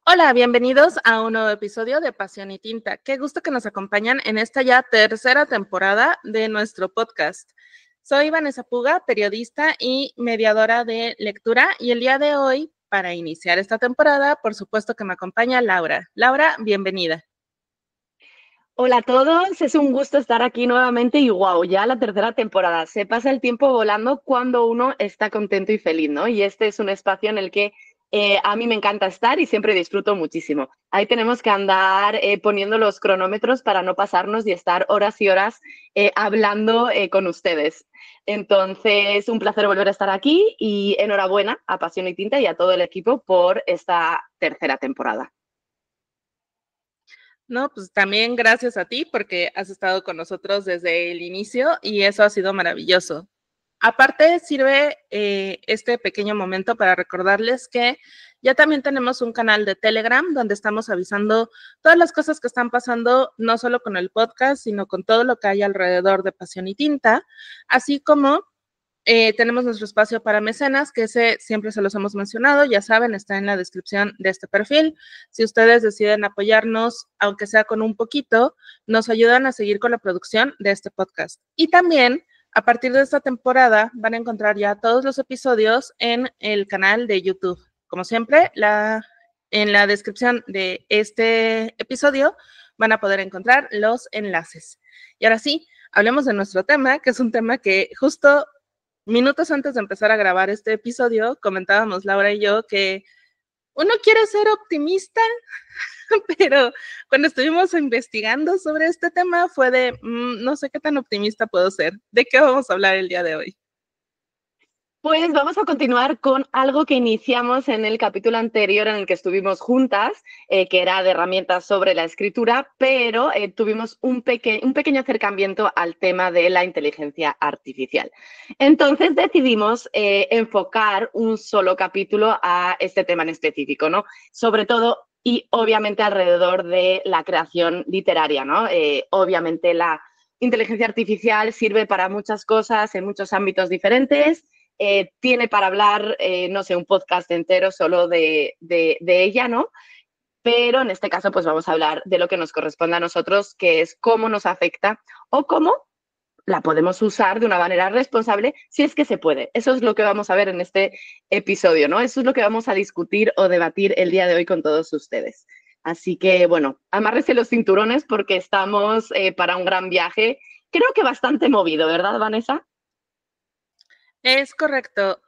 Hola, bienvenidos a un nuevo episodio de Pasión y Tinta. Qué gusto que nos acompañan en esta ya tercera temporada de nuestro podcast. Soy Vanessa Puga, periodista y mediadora de lectura, y el día de hoy, para iniciar esta temporada, por supuesto que me acompaña Laura. Laura, bienvenida. Hola a todos, es un gusto estar aquí nuevamente y wow, ya la tercera temporada. Se pasa el tiempo volando cuando uno está contento y feliz, ¿no? Y este es un espacio en el que a mí me encanta estar y siempre disfruto muchísimo. Ahí tenemos que andar poniendo los cronómetros para no pasarnos y estar horas y horas hablando con ustedes. Entonces, un placer volver a estar aquí y enhorabuena a Pasión y Tinta y a todo el equipo por esta tercera temporada. No, pues también gracias a ti porque has estado con nosotros desde el inicio y eso ha sido maravilloso. Aparte, sirve este pequeño momento para recordarles que ya también tenemos un canal de Telegram donde estamos avisando todas las cosas que están pasando, no solo con el podcast, sino con todo lo que hay alrededor de Pasión y Tinta, así como tenemos nuestro espacio para mecenas, que ese siempre se los hemos mencionado, ya saben, está en la descripción de este perfil. Si ustedes deciden apoyarnos, aunque sea con un poquito, nos ayudan a seguir con la producción de este podcast. Y también, a partir de esta temporada, van a encontrar ya todos los episodios en el canal de YouTube. Como siempre, en la descripción de este episodio van a poder encontrar los enlaces. Y ahora sí, hablemos de nuestro tema, que es un tema que justo minutos antes de empezar a grabar este episodio, comentábamos Laura y yo que uno quiere ser optimista, pero cuando estuvimos investigando sobre este tema fue de, no sé qué tan optimista puedo ser. ¿De qué vamos a hablar el día de hoy? Pues vamos a continuar con algo que iniciamos en el capítulo anterior en el que estuvimos juntas, que era de herramientas sobre la escritura, pero tuvimos un pequeño acercamiento al tema de la inteligencia artificial. Entonces decidimos enfocar un solo capítulo a este tema en específico, ¿no? Sobre todo y obviamente alrededor de la creación literaria, ¿no? Obviamente la inteligencia artificial sirve para muchas cosas en muchos ámbitos diferentes. Tiene para hablar, no sé, un podcast entero solo de ella, ¿no? Pero en este caso, pues vamos a hablar de lo que nos corresponde a nosotros, que es cómo nos afecta o cómo la podemos usar de una manera responsable, si es que se puede. Eso es lo que vamos a ver en este episodio, ¿no? Eso es lo que vamos a discutir o debatir el día de hoy con todos ustedes. Así que, bueno, amárrese los cinturones porque estamos para un gran viaje, creo que bastante movido, ¿verdad, Vanessa? Es correcto,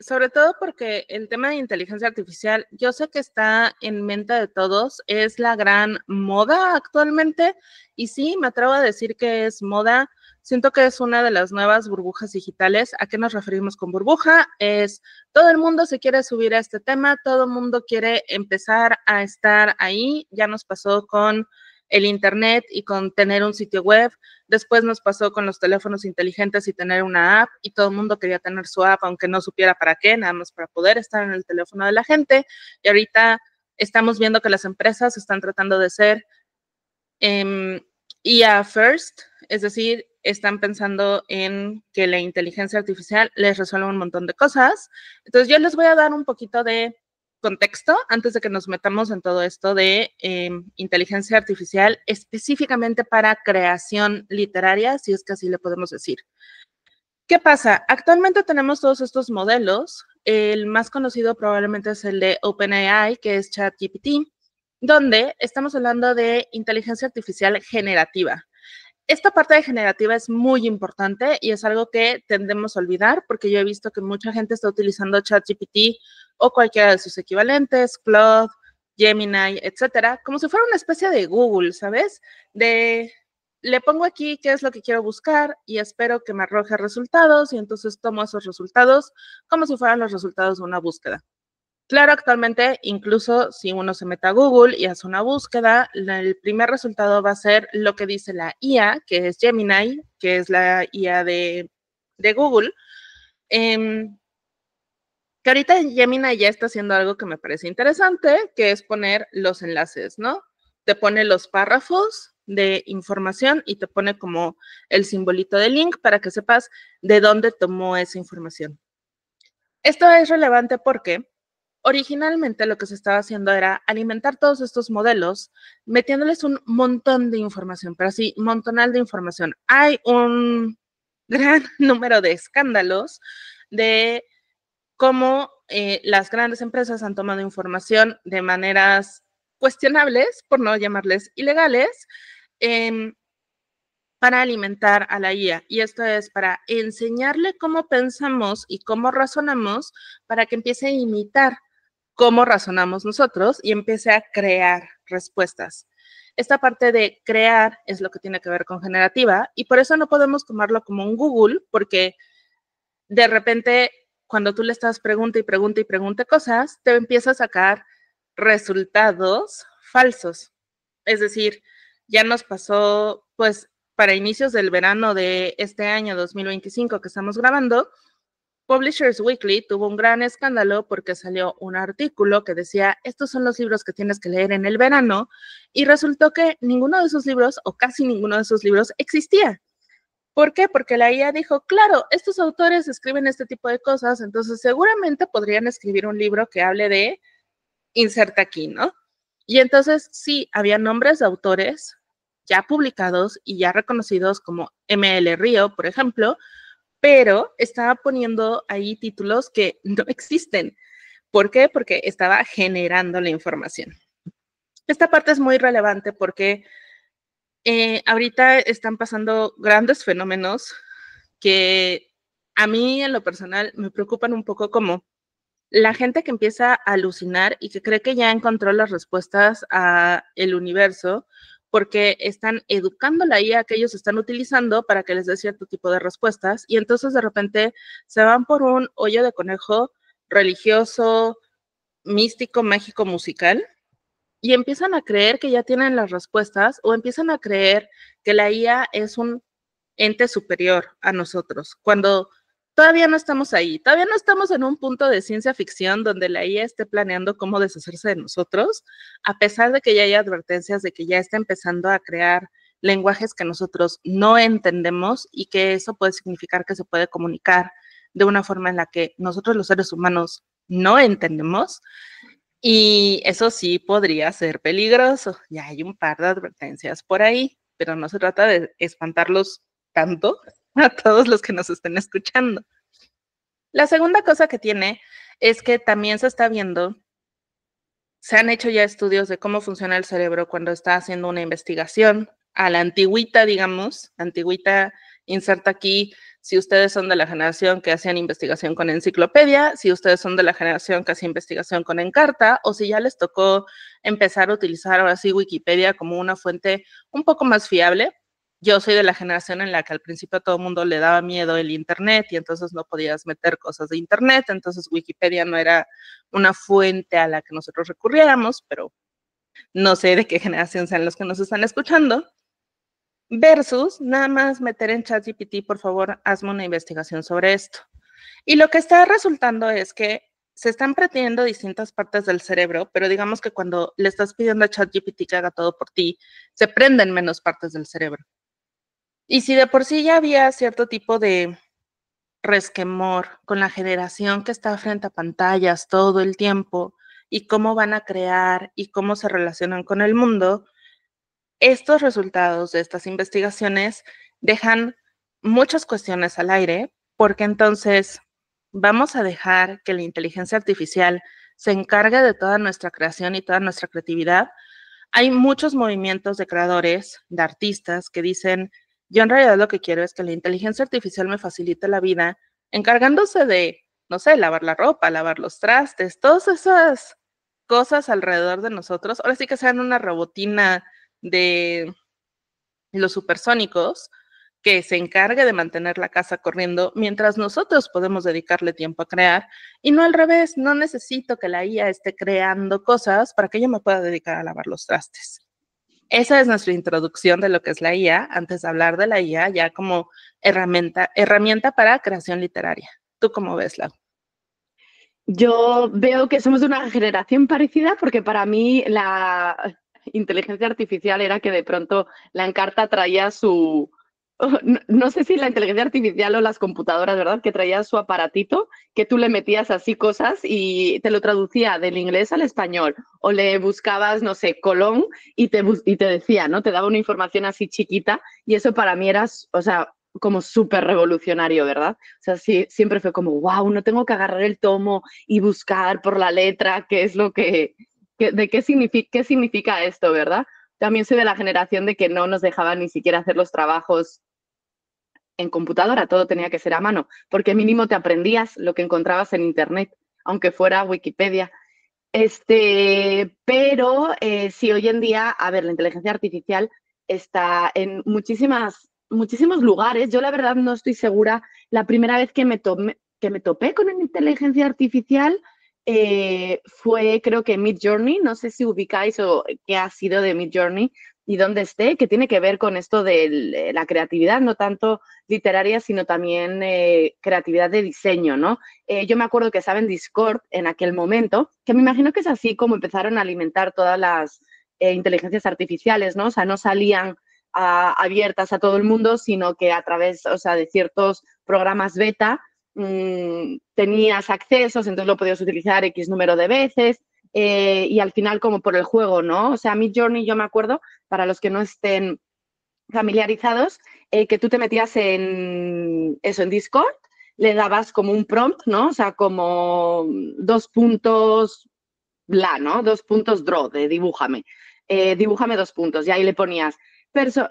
sobre todo porque el tema de inteligencia artificial, yo sé que está en mente de todos, es la gran moda actualmente, y sí, me atrevo a decir que es moda. Siento que es una de las nuevas burbujas digitales. ¿A qué nos referimos con burbuja? Es todo el mundo se quiere subir a este tema, todo el mundo quiere empezar a estar ahí. Ya nos pasó con el internet y con tener un sitio web. Después nos pasó con los teléfonos inteligentes y tener una app, y todo el mundo quería tener su app, aunque no supiera para qué, nada más para poder estar en el teléfono de la gente. Y ahorita estamos viendo que las empresas están tratando de ser IA first, es decir, están pensando en que la inteligencia artificial les resuelva un montón de cosas. Entonces yo les voy a dar un poquito de contexto antes de que nos metamos en todo esto de inteligencia artificial específicamente para creación literaria, si es que así le podemos decir. ¿Qué pasa? Actualmente tenemos todos estos modelos. El más conocido probablemente es el de OpenAI, que es ChatGPT, donde estamos hablando de inteligencia artificial generativa. Esta parte de generativa es muy importante y es algo que tendemos a olvidar, porque yo he visto que mucha gente está utilizando ChatGPT o cualquiera de sus equivalentes, Claude, Gemini, etcétera, como si fuera una especie de Google, ¿sabes? Le pongo aquí qué es lo que quiero buscar y espero que me arroje resultados, y entonces tomo esos resultados como si fueran los resultados de una búsqueda. Claro, actualmente, incluso si uno se mete a Google y hace una búsqueda, el primer resultado va a ser lo que dice la IA, que es Gemini, que es la IA de Google. Que ahorita Gemini ya está haciendo algo que me parece interesante, que es poner los enlaces, ¿no? Te pone los párrafos de información y te pone como el simbolito de link para que sepas de dónde tomó esa información. Esto es relevante porque Originalmente lo que se estaba haciendo era alimentar todos estos modelos, metiéndoles un montón de información, pero así, montonal de información. Hay un gran número de escándalos de cómo las grandes empresas han tomado información de maneras cuestionables, por no llamarles ilegales, para alimentar a la IA. Y esto es para enseñarle cómo pensamos y cómo razonamos para que empiece a imitar cómo razonamos nosotros y empiece a crear respuestas. Esta parte de crear es lo que tiene que ver con generativa y por eso no podemos tomarlo como un Google, porque de repente cuando tú le estás pregunta y pregunta y pregunta cosas, te empieza a sacar resultados falsos. Es decir, ya nos pasó, pues, para inicios del verano de este año 2025 que estamos grabando, Publishers Weekly tuvo un gran escándalo porque salió un artículo que decía, estos son los libros que tienes que leer en el verano, y resultó que ninguno de esos libros, o casi ninguno de esos libros, existía. ¿Por qué? Porque la IA dijo, claro, estos autores escriben este tipo de cosas, entonces seguramente podrían escribir un libro que hable de inserta aquí, ¿no? Y entonces sí, había nombres de autores ya publicados y ya reconocidos como ML Río, por ejemplo, pero estaba poniendo ahí títulos que no existen. ¿Por qué? Porque estaba generando la información. Esta parte es muy relevante porque ahorita están pasando grandes fenómenos que a mí en lo personal me preocupan un poco, como la gente que empieza a alucinar y que cree que ya encontró las respuestas a el universo porque están educando la IA que ellos están utilizando para que les dé cierto tipo de respuestas, y entonces de repente se van por un hoyo de conejo religioso, místico, mágico, musical, y empiezan a creer que ya tienen las respuestas o empiezan a creer que la IA es un ente superior a nosotros, cuando todavía no estamos ahí, todavía no estamos en un punto de ciencia ficción donde la IA esté planeando cómo deshacerse de nosotros, a pesar de que ya hay advertencias de que ya está empezando a crear lenguajes que nosotros no entendemos y que eso puede significar que se puede comunicar de una forma en la que nosotros los seres humanos no entendemos. Y eso sí podría ser peligroso. Ya hay un par de advertencias por ahí, pero no se trata de espantarlos tanto a todos los que nos estén escuchando. La segunda cosa que tiene es que también se está viendo, se han hecho ya estudios de cómo funciona el cerebro cuando está haciendo una investigación a la antigüita, digamos, antigüita, inserta aquí si ustedes son de la generación que hacían investigación con enciclopedia, si ustedes son de la generación que hacía investigación con Encarta, o si ya les tocó empezar a utilizar ahora sí Wikipedia como una fuente un poco más fiable. Yo soy de la generación en la que al principio a todo el mundo le daba miedo el Internet y entonces no podías meter cosas de Internet, entonces Wikipedia no era una fuente a la que nosotros recurriéramos, pero no sé de qué generación sean los que nos están escuchando. Versus nada más meter en ChatGPT, por favor, hazme una investigación sobre esto. Y lo que está resultando es que se están pretendiendo distintas partes del cerebro, pero digamos que cuando le estás pidiendo a ChatGPT que haga todo por ti, se prenden menos partes del cerebro. Y si de por sí ya había cierto tipo de resquemor con la generación que está frente a pantallas todo el tiempo y cómo van a crear y cómo se relacionan con el mundo, estos resultados de estas investigaciones dejan muchas cuestiones al aire, porque entonces vamos a dejar que la inteligencia artificial se encargue de toda nuestra creación y toda nuestra creatividad. Hay muchos movimientos de creadores, de artistas que dicen, yo en realidad lo que quiero es que la inteligencia artificial me facilite la vida, encargándose de, no sé, lavar la ropa, lavar los trastes, todas esas cosas alrededor de nosotros. Ahora sí que sean una robotina de los supersónicos que se encargue de mantener la casa corriendo mientras nosotros podemos dedicarle tiempo a crear, y no al revés. No necesito que la IA esté creando cosas para que yo me pueda dedicar a lavar los trastes. Esa es nuestra introducción de lo que es la IA, antes de hablar de la IA ya como herramienta para creación literaria. ¿Tú cómo ves, Lau? Yo veo que somos de una generación parecida, porque para mí la inteligencia artificial era que de pronto la Encarta traía su no sé si la inteligencia artificial o las computadoras, ¿verdad? Que traían su aparatito, que tú le metías así cosas y te lo traducía del inglés al español. O le buscabas, no sé, Colón y te decía, ¿no? Te daba una información así chiquita y eso para mí era, o sea, como súper revolucionario, ¿verdad? O sea, sí, siempre fue como, wow, no tengo que agarrar el tomo y buscar por la letra qué es lo de qué significa esto, ¿verdad? También soy de la generación de que no nos dejaban ni siquiera hacer los trabajos en computadora, todo tenía que ser a mano, porque mínimo te aprendías lo que encontrabas en Internet, aunque fuera Wikipedia. Pero sí, hoy en día, a ver, la inteligencia artificial está en muchísimos lugares. Yo la verdad no estoy segura. La primera vez que me topé con una inteligencia artificial fue creo que Mid Journey. No sé si ubicáis o qué ha sido de Mid Journey y dónde esté, que tiene que ver con esto de la creatividad, no tanto literaria, sino también creatividad de diseño, ¿no? Yo me acuerdo que estaba en Discord en aquel momento, que me imagino que es así como empezaron a alimentar todas las inteligencias artificiales, ¿no? O sea, no salían abiertas a todo el mundo, sino que a través, o sea, de ciertos programas beta tenías accesos, entonces lo podías utilizar X número de veces y al final como por el juego, ¿no? O sea, Mid Journey yo me acuerdo, para los que no estén familiarizados, que tú te metías en eso, en Discord, le dabas como un prompt, ¿no? O sea, como 2 puntos bla, ¿no? 2 puntos draw, de dibújame. Dibújame 2 puntos. Y ahí le ponías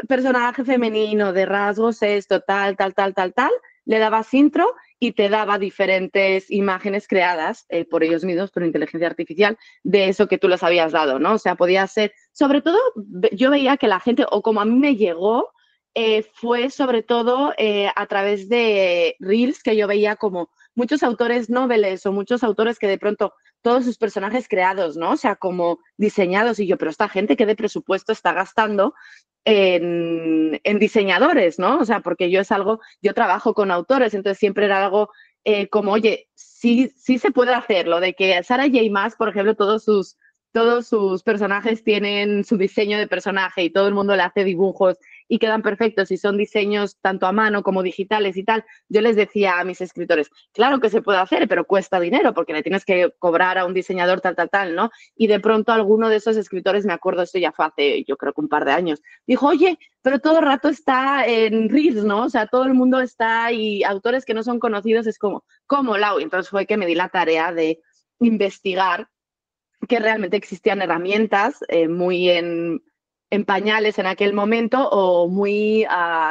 personaje femenino de rasgos, esto, tal, tal, tal, tal, tal. Le dabas intro y te daba diferentes imágenes creadas por ellos mismos, por inteligencia artificial, de eso que tú les habías dado, ¿no? O sea, podía ser, sobre todo, yo veía que la gente, o como a mí me llegó, fue sobre todo a través de reels que yo veía como muchos autores noveles o muchos autores que de pronto todos sus personajes creados, ¿no? O sea, como diseñados. Y yo, pero esta gente, ¿qué de presupuesto está gastando en diseñadores, ¿no? O sea, porque yo trabajo con autores, entonces siempre era algo como, oye, sí, sí se puede hacer, lo de que Sarah J. Maas, por ejemplo, todos sus personajes tienen su diseño de personaje y todo el mundo le hace dibujos y quedan perfectos y son diseños tanto a mano como digitales y tal. Yo les decía a mis escritores, claro que se puede hacer, pero cuesta dinero porque le tienes que cobrar a un diseñador tal, tal, tal, ¿no? Y de pronto alguno de esos escritores, me acuerdo, esto ya fue hace, yo creo que un par de años, dijo, oye, pero todo el rato está en Reels, ¿no? O sea, todo el mundo está y autores que no son conocidos es como, ¿cómo, Lau? Y entonces fue que me di la tarea de investigar que realmente existían herramientas muy en pañales en aquel momento o muy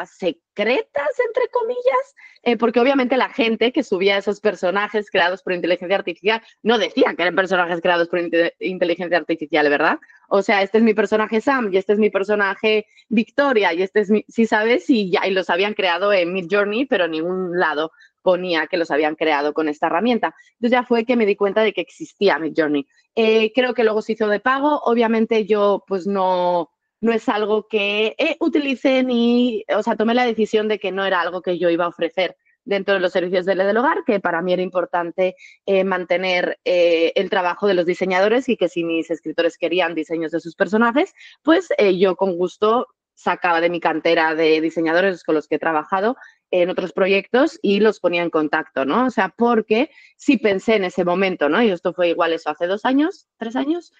secretas, entre comillas, porque obviamente la gente que subía esos personajes creados por inteligencia artificial no decía que eran personajes creados por inteligencia artificial, ¿verdad? O sea, este es mi personaje Sam y este es mi personaje Victoria y este es mi, sí sabes, y ya y los habían creado en Mid Journey, pero en ningún lado ponía que los habían creado con esta herramienta. Entonces ya fue que me di cuenta de que existía Mid Journey. Creo que luego se hizo de pago. Obviamente yo pues no es algo que utilice ni, o sea, tomé la decisión de que no era algo que yo iba a ofrecer dentro de los servicios del hogar, que para mí era importante mantener el trabajo de los diseñadores y que si mis escritores querían diseños de sus personajes, pues yo con gusto sacaba de mi cantera de diseñadores con los que he trabajado en otros proyectos y los ponía en contacto, ¿no? O sea, porque sí pensé en ese momento, ¿no? Y esto fue igual eso hace 2 años, 3 años.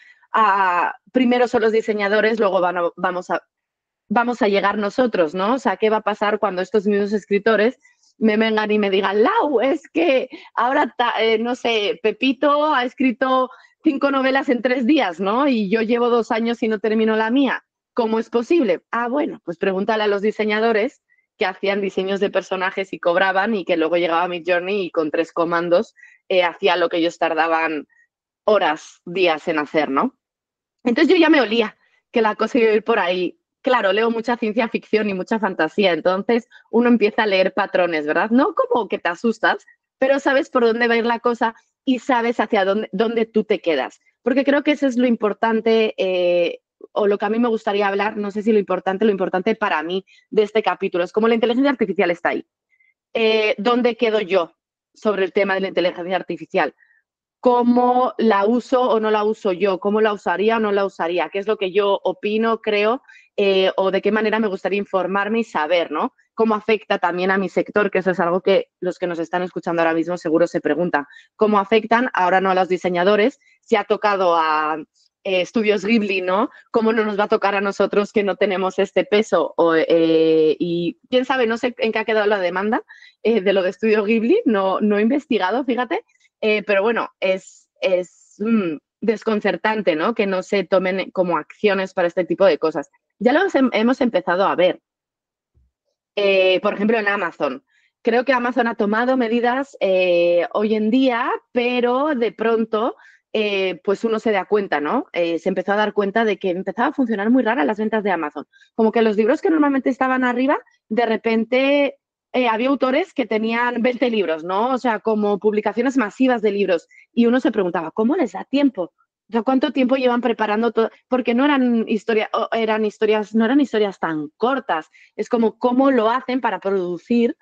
Primero son los diseñadores, luego vamos a llegar nosotros, ¿no? O sea, ¿qué va a pasar cuando estos mismos escritores me vengan y me digan, Lau, es que ahora, no sé, Pepito ha escrito 5 novelas en 3 días, ¿no? Y yo llevo 2 años y no termino la mía. ¿Cómo es posible? Bueno, pues pregúntale a los diseñadores que hacían diseños de personajes y cobraban y que luego llegaba a Midjourney y con 3 comandos hacía lo que ellos tardaban horas, días en hacer, ¿no? Entonces yo ya me olía que la cosa iba a ir por ahí. Claro, leo mucha ciencia ficción y mucha fantasía, entonces uno empieza a leer patrones, ¿verdad? No como que te asustas, pero sabes por dónde va a ir la cosa y sabes hacia dónde tú te quedas. Porque creo que eso es lo importante, o lo que a mí me gustaría hablar, no sé si lo importante para mí de este capítulo es como la inteligencia artificial está ahí. ¿Dónde quedo yo sobre el tema de la inteligencia artificial? ¿Cómo la uso o no la uso yo? ¿Cómo la usaría o no la usaría? ¿Qué es lo que yo opino, creo o de qué manera me gustaría informarme y saber, ¿no? cómo afecta también a mi sector, que eso es algo que los que nos están escuchando ahora mismo seguro se preguntan. ¿Cómo afectan ahora no a los diseñadores? Si ha tocado a estudios Ghibli, ¿no? ¿Cómo no nos va a tocar a nosotros que no tenemos este peso? Y quién sabe, no sé en qué ha quedado la demanda de lo de estudio Ghibli, no he investigado, fíjate, pero bueno, es desconcertante, ¿no? Que no se tomen como acciones para este tipo de cosas. Ya lo hemos empezado a ver. Por ejemplo, en Amazon. Creo que Amazon ha tomado medidas hoy en día, pero de pronto pues uno se da cuenta, ¿no? Se empezó a dar cuenta de que empezaba a funcionar muy rara las ventas de Amazon. Como que los libros que normalmente estaban arriba, de repente había autores que tenían 20 libros, ¿no? O sea, como publicaciones masivas de libros. Y uno se preguntaba, ¿cómo les da tiempo? O sea, ¿cuánto tiempo llevan preparando todo? Porque no eran historias tan cortas. Es como cómo lo hacen para producir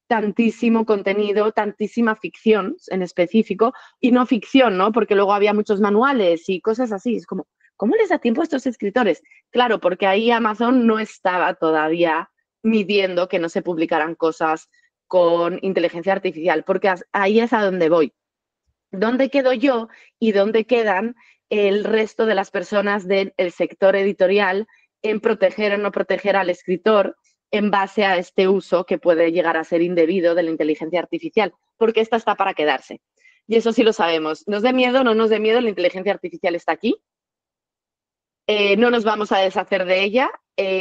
tantísimo contenido, tantísima ficción en específico, y no ficción, ¿no? Porque luego había muchos manuales y cosas así. Es como, ¿cómo les da tiempo a estos escritores? Claro, porque ahí Amazon no estaba todavía midiendo que no se publicaran cosas con inteligencia artificial, porque ahí es a donde voy. ¿Dónde quedo yo y dónde quedan el resto de las personas del sector editorial en proteger o no proteger al escritor en base a este uso que puede llegar a ser indebido de la inteligencia artificial? Porque esta está para quedarse. Y eso sí lo sabemos. ¿Nos dé miedo o no nos dé miedo? La inteligencia artificial está aquí. No nos vamos a deshacer de ella.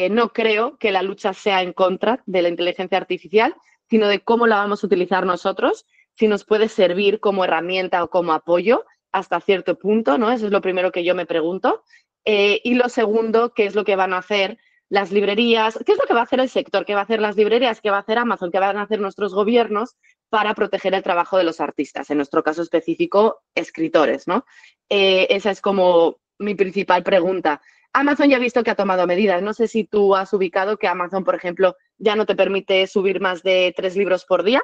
No creo que la lucha sea en contra de la inteligencia artificial, sino de cómo la vamos a utilizar nosotros, si nos puede servir como herramienta o como apoyo hasta cierto punto, ¿no? Eso es lo primero que yo me pregunto. Y lo segundo, ¿qué es lo que van a hacer las librerías? ¿Qué es lo que va a hacer el sector? ¿Qué va a hacer las librerías? ¿Qué va a hacer Amazon? ¿Qué van a hacer nuestros gobiernos para proteger el trabajo de los artistas? En nuestro caso específico, escritores, ¿no? Esa es como mi principal pregunta. Amazon ya ha visto que ha tomado medidas. No sé si tú has ubicado que Amazon, por ejemplo, ya no te permite subir más de 3 libros por día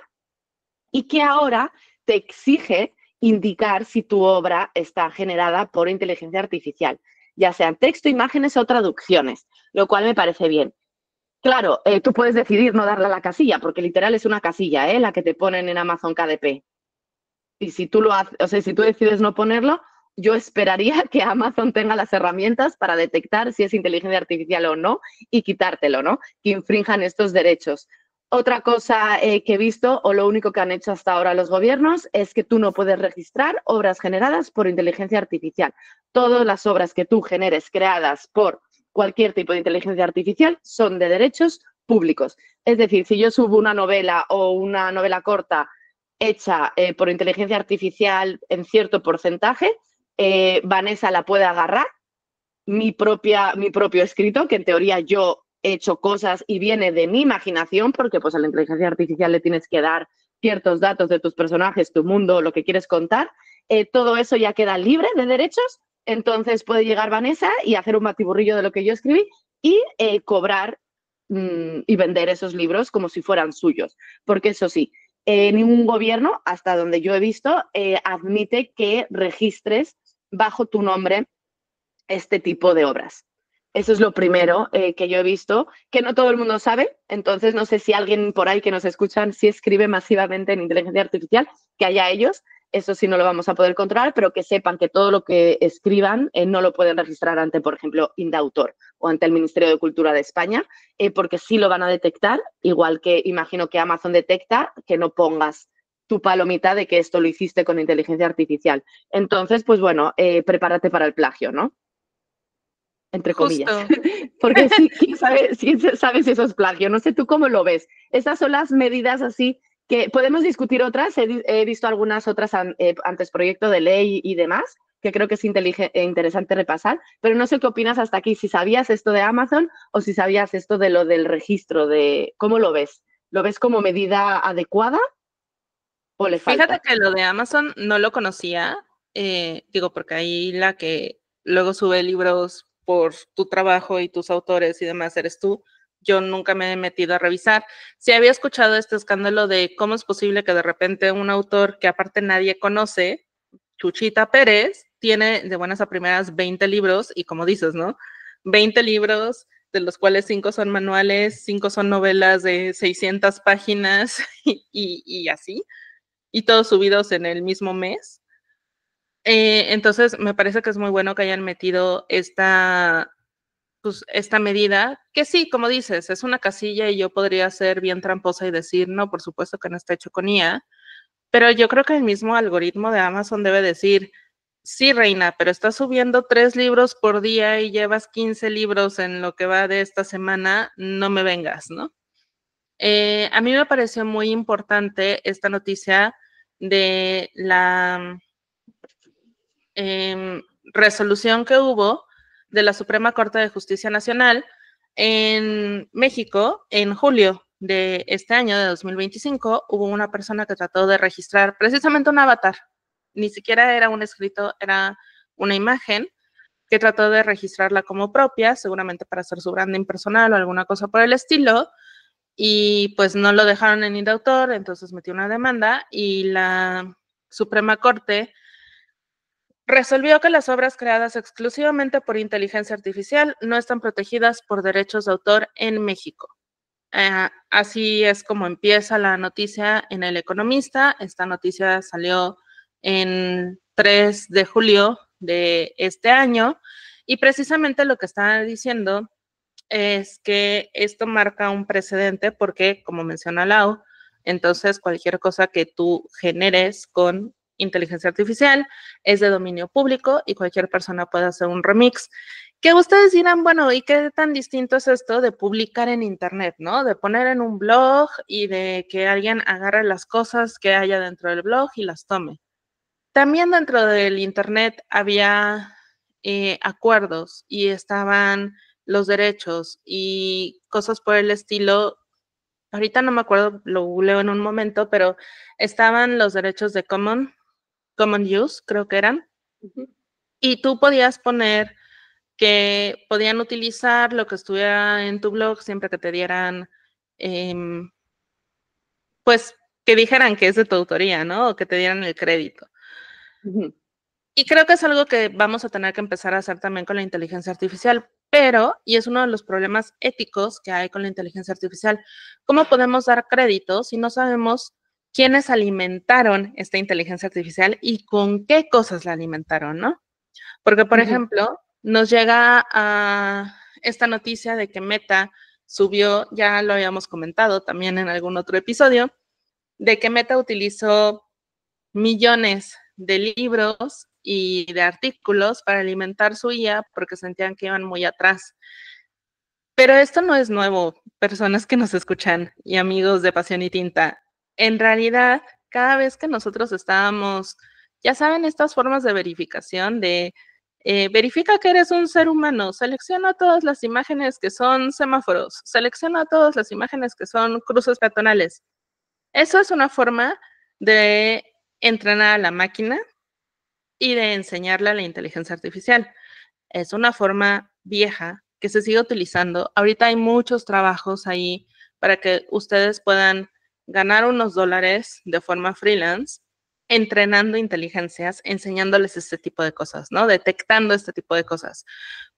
y que ahora te exige indicar si tu obra está generada por inteligencia artificial, ya sean texto, imágenes o traducciones, lo cual me parece bien. Claro, tú puedes decidir no darle a la casilla, porque literal es una casilla, la que te ponen en Amazon KDP. Y si tú lo haces, o sea, si tú decides no ponerlo, yo esperaría que Amazon tenga las herramientas para detectar si es inteligencia artificial o no y quitártelo, ¿no? Que infrinjan estos derechos. Otra cosa que he visto, o lo único que han hecho hasta ahora los gobiernos, es que tú no puedes registrar obras generadas por inteligencia artificial. Todas las obras que tú generes creadas por cualquier tipo de inteligencia artificial son de derechos públicos. Es decir, si yo subo una novela o una novela corta hecha por inteligencia artificial en cierto porcentaje, Vanessa la puede agarrar, mi propio escrito, que en teoría yo he hecho cosas y viene de mi imaginación, porque pues a la inteligencia artificial le tienes que dar ciertos datos de tus personajes, tu mundo, lo que quieres contar, todo eso ya queda libre de derechos, entonces puede llegar Vanessa y hacer un batiburrillo de lo que yo escribí y cobrar y vender esos libros como si fueran suyos, porque eso sí, ningún gobierno, hasta donde yo he visto, admite que registres bajo tu nombre este tipo de obras. Eso es lo primero que yo he visto, que no todo el mundo sabe. Entonces, no sé si alguien por ahí que nos escuchan, si escribe masivamente en inteligencia artificial, que haya ellos. Eso sí no lo vamos a poder controlar, pero que sepan que todo lo que escriban no lo pueden registrar ante, por ejemplo, Indautor o ante el Ministerio de Cultura de España, porque sí lo van a detectar, igual que imagino que Amazon detecta que no pongas tu palomita de que esto lo hiciste con inteligencia artificial. Entonces, pues bueno, prepárate para el plagio, ¿no? Entre comillas, Justo. porque sí, quién sabe si eso es plagio, no sé tú cómo lo ves. Estas son las medidas así que podemos discutir otras, he visto algunas otras antes proyecto de ley y demás, que creo que es interesante repasar, pero no sé qué opinas hasta aquí, si sabías esto de Amazon o si sabías esto de lo del registro, de ¿cómo lo ves? ¿Lo ves como medida adecuada o le Fíjate falta? que lo de Amazon no lo conocía, digo, porque ahí la que luego sube libros por tu trabajo y tus autores y demás eres tú. Yo nunca me he metido a revisar. Sí había escuchado este escándalo de cómo es posible que de repente un autor que aparte nadie conoce, Chuchita Pérez, tiene de buenas a primeras 20 libros y como dices, ¿no? 20 libros de los cuales 5 son manuales, 5 son novelas de 600 páginas y así, y todos subidos en el mismo mes. Entonces, me parece que es muy bueno que hayan metido pues, esta medida, que sí, como dices, es una casilla y yo podría ser bien tramposa y decir, no, por supuesto que no está hecho con IA, pero yo creo que el mismo algoritmo de Amazon debe decir, sí, reina, pero estás subiendo 3 libros por día y llevas 15 libros en lo que va de esta semana, no me vengas, ¿no? A mí me pareció muy importante esta noticia de la resolución que hubo de la Suprema Corte de Justicia Nacional en México en julio de este año, de 2025, hubo una persona que trató de registrar precisamente un avatar. Ni siquiera era un escrito, era una imagen que trató de registrarla como propia, seguramente para hacer su branding personal o alguna cosa por el estilo, y pues no lo dejaron en indautor, entonces metió una demanda y la Suprema Corte resolvió que las obras creadas exclusivamente por inteligencia artificial no están protegidas por derechos de autor en México. Así es como empieza la noticia en El Economista. Esta noticia salió en 3 de julio de este año y precisamente lo que está diciendo es que esto marca un precedente porque, como menciona Lau, entonces cualquier cosa que tú generes con inteligencia artificial es de dominio público y cualquier persona puede hacer un remix. Que ustedes dirán, bueno, ¿y qué tan distinto es esto de publicar en internet, ¿no? De poner en un blog y de que alguien agarre las cosas que haya dentro del blog y las tome. También dentro del internet había acuerdos y estaban los derechos y cosas por el estilo. Ahorita no me acuerdo, lo googleo en un momento, pero estaban los derechos de common use, creo que eran, y tú podías poner que podían utilizar lo que estuviera en tu blog siempre que te dieran, pues, que dijeran que es de tu autoría, ¿no? O que te dieran el crédito. Y creo que es algo que vamos a tener que empezar a hacer también con la inteligencia artificial, pero, y es uno de los problemas éticos que hay con la inteligencia artificial, ¿cómo podemos dar crédito si no sabemos quiénes alimentaron esta inteligencia artificial y con qué cosas la alimentaron, ¿no? Porque, por ejemplo, nos llega a esta noticia de que Meta subió, ya lo habíamos comentado también en algún otro episodio, de que Meta utilizó millones de libros y de artículos para alimentar su IA porque sentían que iban muy atrás. Pero esto no es nuevo, personas que nos escuchan y amigos de Pasión y Tinta. En realidad, cada vez que nosotros estábamos, ya saben, estas formas de verificación de verifica que eres un ser humano, selecciona todas las imágenes que son semáforos, selecciona todas las imágenes que son cruces peatonales. Eso es una forma de entrenar a la máquina y de enseñarle a la inteligencia artificial. Es una forma vieja que se sigue utilizando. Ahorita hay muchos trabajos ahí para que ustedes puedan ganar unos dólares de forma freelance entrenando inteligencias, enseñándoles este tipo de cosas, ¿no? Detectando este tipo de cosas.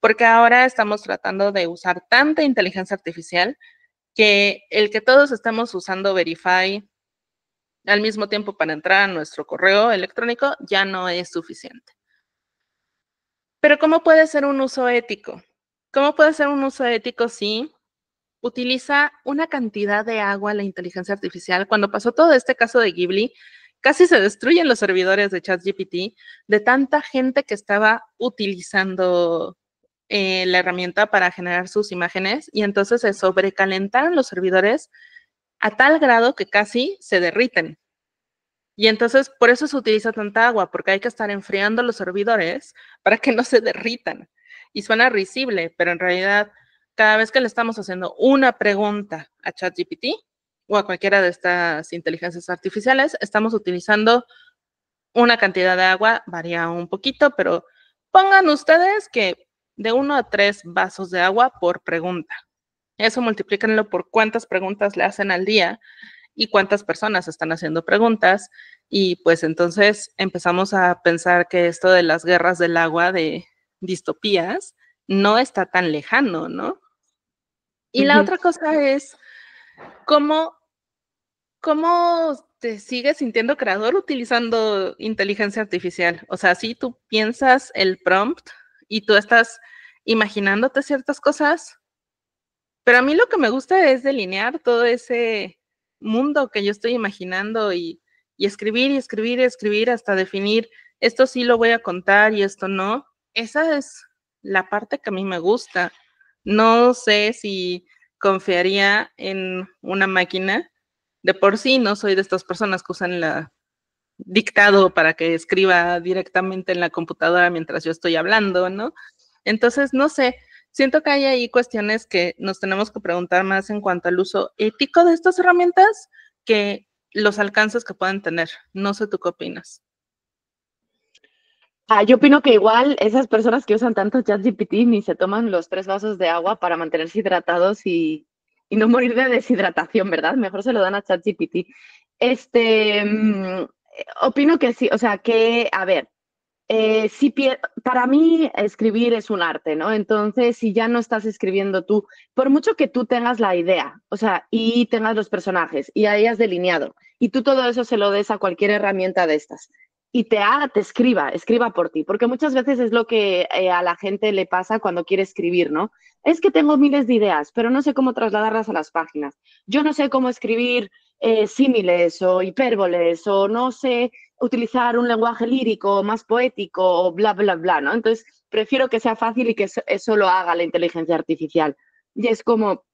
Porque ahora estamos tratando de usar tanta inteligencia artificial que el que todos estemos usando Verify al mismo tiempo para entrar a nuestro correo electrónico ya no es suficiente. Pero ¿cómo puede ser un uso ético? ¿Cómo puede ser un uso ético si utiliza una cantidad de agua la inteligencia artificial? Cuando pasó todo este caso de Ghibli, casi se destruyen los servidores de ChatGPT de tanta gente que estaba utilizando la herramienta para generar sus imágenes y entonces se sobrecalentaron los servidores a tal grado que casi se derriten. Y entonces por eso se utiliza tanta agua, porque hay que estar enfriando los servidores para que no se derritan. Y suena risible, pero en realidad cada vez que le estamos haciendo una pregunta a ChatGPT o a cualquiera de estas inteligencias artificiales, estamos utilizando una cantidad de agua, varía un poquito, pero pongan ustedes que de 1 a 3 vasos de agua por pregunta. Eso multiplíquenlo por cuántas preguntas le hacen al día y cuántas personas están haciendo preguntas. Y pues entonces empezamos a pensar que esto de las guerras del agua, de distopías, no está tan lejano, ¿no? Y la otra cosa es cómo te sigues sintiendo creador utilizando inteligencia artificial. O sea, si tú piensas el prompt y tú estás imaginándote ciertas cosas, pero a mí lo que me gusta es delinear todo ese mundo que yo estoy imaginando y escribir y escribir y escribir hasta definir esto sí lo voy a contar y esto no. Esa es la parte que a mí me gusta. No sé si confiaría en una máquina. De por sí no soy de estas personas que usan la dictado para que escriba directamente en la computadora mientras yo estoy hablando, ¿no? Entonces, no sé, siento que hay ahí cuestiones que nos tenemos que preguntar más en cuanto al uso ético de estas herramientas que los alcances que pueden tener. No sé tú qué opinas. Yo opino que igual esas personas que usan tanto ChatGPT ni se toman los 3 vasos de agua para mantenerse hidratados y no morir de deshidratación, ¿verdad? Mejor se lo dan a ChatGPT. Opino que sí, o sea, que, a ver, sí, para mí escribir es un arte, ¿no? Entonces, si ya no estás escribiendo tú, por mucho que tú tengas la idea, o sea, y tengas los personajes y hayas delineado, y tú todo eso se lo des a cualquier herramienta de estas, y te escriba por ti, porque muchas veces es lo que a la gente le pasa cuando quiere escribir, ¿no? Es que tengo miles de ideas, pero no sé cómo trasladarlas a las páginas. Yo no sé cómo escribir símiles o hipérboles, o no sé utilizar un lenguaje lírico, más poético, o bla, bla, bla, ¿no? Entonces, prefiero que sea fácil y que eso lo haga la inteligencia artificial. Y es como,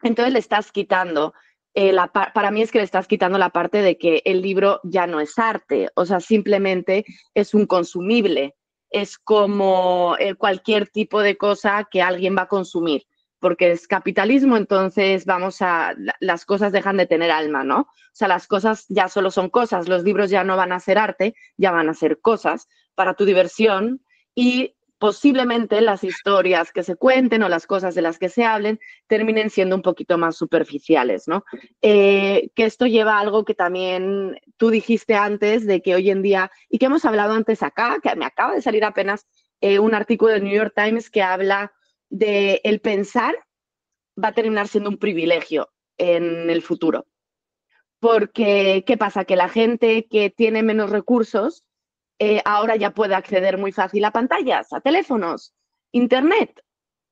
entonces le estás quitando, para mí es que le estás quitando la parte de que el libro ya no es arte, o sea, simplemente es un consumible, es como cualquier tipo de cosa que alguien va a consumir, porque es capitalismo, entonces las cosas dejan de tener alma, ¿no? O sea, las cosas ya solo son cosas, los libros ya no van a ser arte, ya van a ser cosas para tu diversión y posiblemente las historias que se cuenten o las cosas de las que se hablen terminen siendo un poquito más superficiales, ¿no? Que esto lleva a algo que también tú dijiste antes, de que hoy en día, y que hemos hablado antes acá, que me acaba de salir apenas un artículo del New York Times que habla de el pensar va a terminar siendo un privilegio en el futuro. Porque, ¿qué pasa? Que la gente que tiene menos recursos ahora ya puede acceder muy fácil a pantallas, a teléfonos, internet,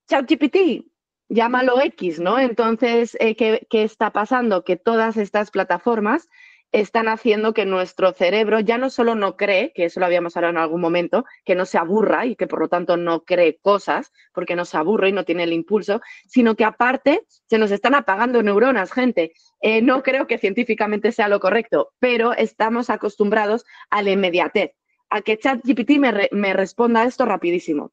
ChatGPT, llámalo X, ¿no? Entonces, ¿qué está pasando? Que todas estas plataformas están haciendo que nuestro cerebro ya no solo no cree, que eso lo habíamos hablado en algún momento, que no se aburra y que por lo tanto no cree cosas porque no se aburre y no tiene el impulso, sino que aparte se nos están apagando neuronas, gente. No creo que científicamente sea lo correcto, pero estamos acostumbrados a la inmediatez, a que ChatGPT me responda esto rapidísimo.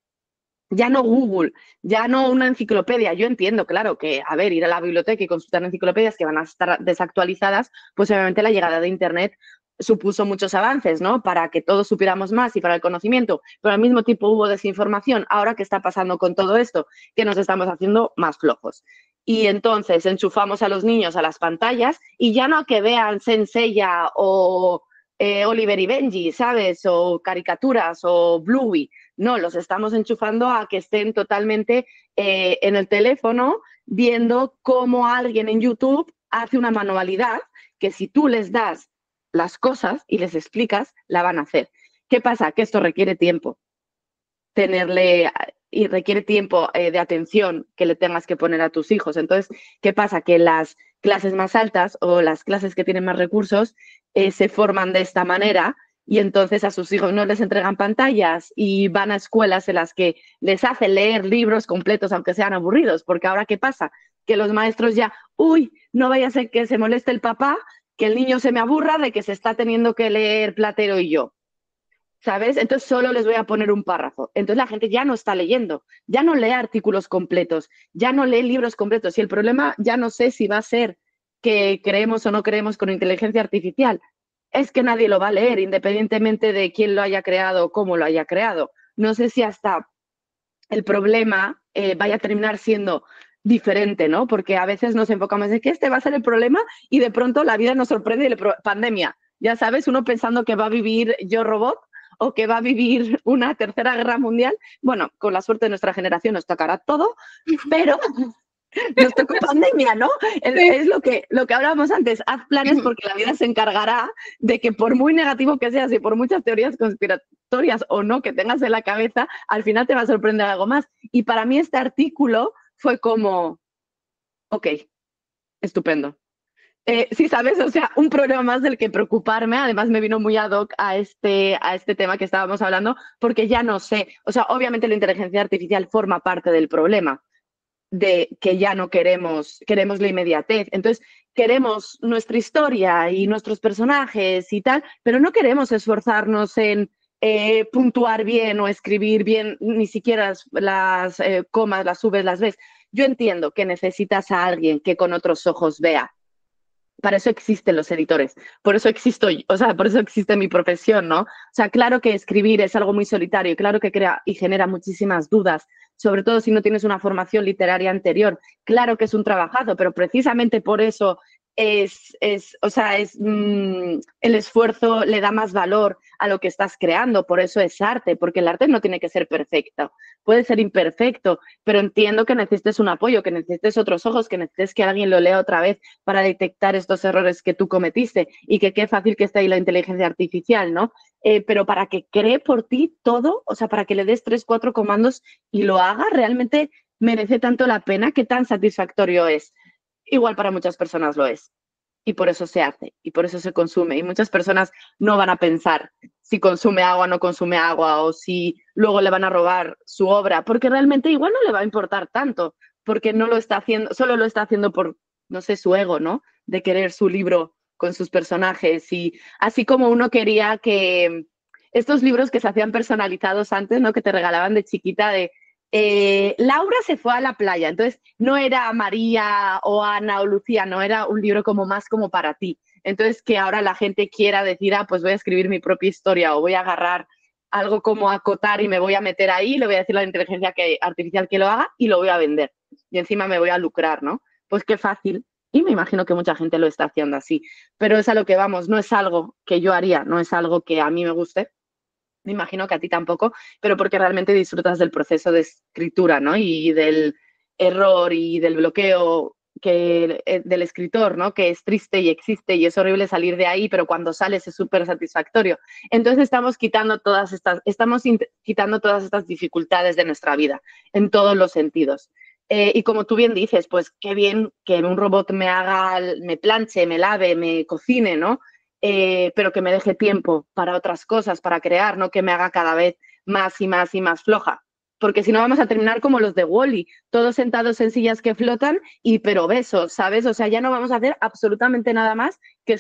Ya no Google, ya no una enciclopedia. Yo entiendo, claro, que, a ver, ir a la biblioteca y consultar enciclopedias que van a estar desactualizadas, pues obviamente la llegada de Internet supuso muchos avances, ¿no? Para que todos supiéramos más y para el conocimiento, pero al mismo tiempo hubo desinformación. Ahora, ¿qué está pasando con todo esto? Que nos estamos haciendo más flojos. Y entonces enchufamos a los niños a las pantallas y ya no que vean Senseiya o Oliver y Benji, ¿sabes? O caricaturas o Bluey. No, los estamos enchufando a que estén totalmente en el teléfono viendo cómo alguien en YouTube hace una manualidad que si tú les das las cosas y les explicas, la van a hacer. ¿Qué pasa? Que esto requiere tiempo, tenerle y requiere tiempo de atención que le tengas que poner a tus hijos. Entonces, ¿qué pasa? Que las clases más altas o las clases que tienen más recursos se forman de esta manera y entonces a sus hijos no les entregan pantallas y van a escuelas en las que les hacen leer libros completos aunque sean aburridos, porque ahora ¿qué pasa? Que los maestros ya, uy, no vaya a ser que se moleste el papá, que el niño se me aburra de que se está teniendo que leer Platero y yo. ¿Sabes? Entonces solo les voy a poner un párrafo. Entonces la gente ya no está leyendo, ya no lee artículos completos, ya no lee libros completos. Y el problema ya no sé si va a ser que creemos o no creemos con inteligencia artificial. Es que nadie lo va a leer, independientemente de quién lo haya creado o cómo lo haya creado. No sé si hasta el problema vaya a terminar siendo diferente, ¿no? Porque a veces nos enfocamos en que este va a ser el problema y de pronto la vida nos sorprende y pandemia. Ya sabes, uno pensando que va a vivir Yo Robot o que va a vivir una tercera guerra mundial. Bueno, con la suerte de nuestra generación nos tocará todo, pero Nos tocó pandemia, ¿no? Es lo que hablábamos antes. Haz planes porque la vida se encargará de que por muy negativo que seas y por muchas teorías conspiratorias o no que tengas en la cabeza, al final te va a sorprender algo más. Y para mí este artículo fue como, ok, estupendo. Sí, sabes, o sea, un problema más del que preocuparme. Además, me vino muy ad hoc a este tema que estábamos hablando, porque ya no sé. O sea, obviamente la inteligencia artificial forma parte del problema de que ya no queremos la inmediatez. Entonces, queremos nuestra historia y nuestros personajes y tal, pero no queremos esforzarnos en puntuar bien o escribir bien, ni siquiera las comas, las subes, las ves. Yo entiendo que necesitas a alguien que con otros ojos vea. Para eso existen los editores, por eso existo, o sea, por eso existe mi profesión, ¿no? O sea, claro que escribir es algo muy solitario, claro que crea y genera muchísimas dudas, sobre todo si no tienes una formación literaria anterior. Claro que es un trabajazo, pero precisamente por eso el esfuerzo le da más valor a lo que estás creando, por eso es arte, porque el arte no tiene que ser perfecto, puede ser imperfecto, pero entiendo que necesites un apoyo, que necesites otros ojos, que necesites que alguien lo lea otra vez para detectar estos errores que tú cometiste y que qué fácil que está ahí la inteligencia artificial, ¿no? Pero para que cree por ti todo, o sea, para que le des 3, 4 comandos y lo haga, realmente merece tanto la pena, qué tan satisfactorio es. Igual para muchas personas lo es. Y por eso se hace, y por eso se consume. Y muchas personas no van a pensar si consume agua o no consume agua, o si luego le van a robar su obra, porque realmente igual no le va a importar tanto, porque no lo está haciendo, solo lo está haciendo por, no sé, su ego, ¿no? De querer su libro con sus personajes. Y así como uno quería que estos libros que se hacían personalizados antes, ¿no? Que te regalaban de chiquita de Laura se fue a la playa, entonces no era María o Ana o Lucía, no era un libro como más como para ti. Entonces que ahora la gente quiera decir, pues voy a escribir mi propia historia o voy a agarrar algo como acotar y me voy a meter ahí, le voy a decir a la inteligencia artificial que lo haga y lo voy a vender. Y encima me voy a lucrar, ¿no? Pues qué fácil. Y me imagino que mucha gente lo está haciendo así. Pero es a lo que vamos, no es algo que yo haría, no es algo que a mí me guste, me imagino que a ti tampoco, pero porque realmente disfrutas del proceso de escritura, ¿no? Y del error y del bloqueo del escritor, ¿no? Que es triste y existe y es horrible salir de ahí, pero cuando sales es súper satisfactorio. Entonces estamos quitando todas estas dificultades de nuestra vida, en todos los sentidos. Y como tú bien dices, pues qué bien que un robot me planche, me lave, me cocine, ¿no? Pero que me deje tiempo para otras cosas, para crear, no que me haga cada vez más y más y más floja. Porque si no vamos a terminar como los de Wall-E, todos sentados en sillas que flotan y pero obesos, ¿sabes? O sea, ya no vamos a hacer absolutamente nada más que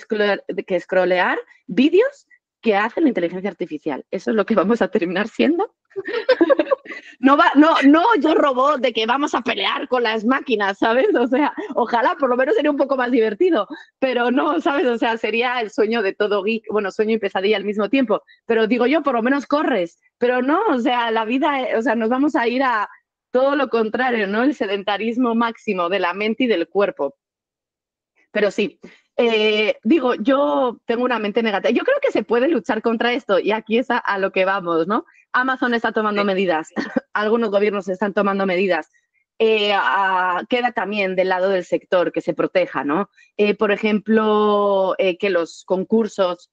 scrollear vídeos que hace la inteligencia artificial. Eso es lo que vamos a terminar siendo. No, yo robot de que vamos a pelear con las máquinas, ¿sabes? O sea, ojalá por lo menos sería un poco más divertido, pero no, ¿sabes? O sea, sería el sueño de todo geek, bueno, sueño y pesadilla al mismo tiempo, pero digo yo, por lo menos corres, pero no, o sea, la vida, o sea, nos vamos a ir a todo lo contrario, ¿no? El sedentarismo máximo de la mente y del cuerpo. Pero sí, digo, yo tengo una mente negativa. Yo creo que se puede luchar contra esto y aquí es a lo que vamos, ¿no? Amazon está tomando medidas, algunos gobiernos están tomando medidas. Queda también del lado del sector que se proteja, ¿no? Por ejemplo, que los concursos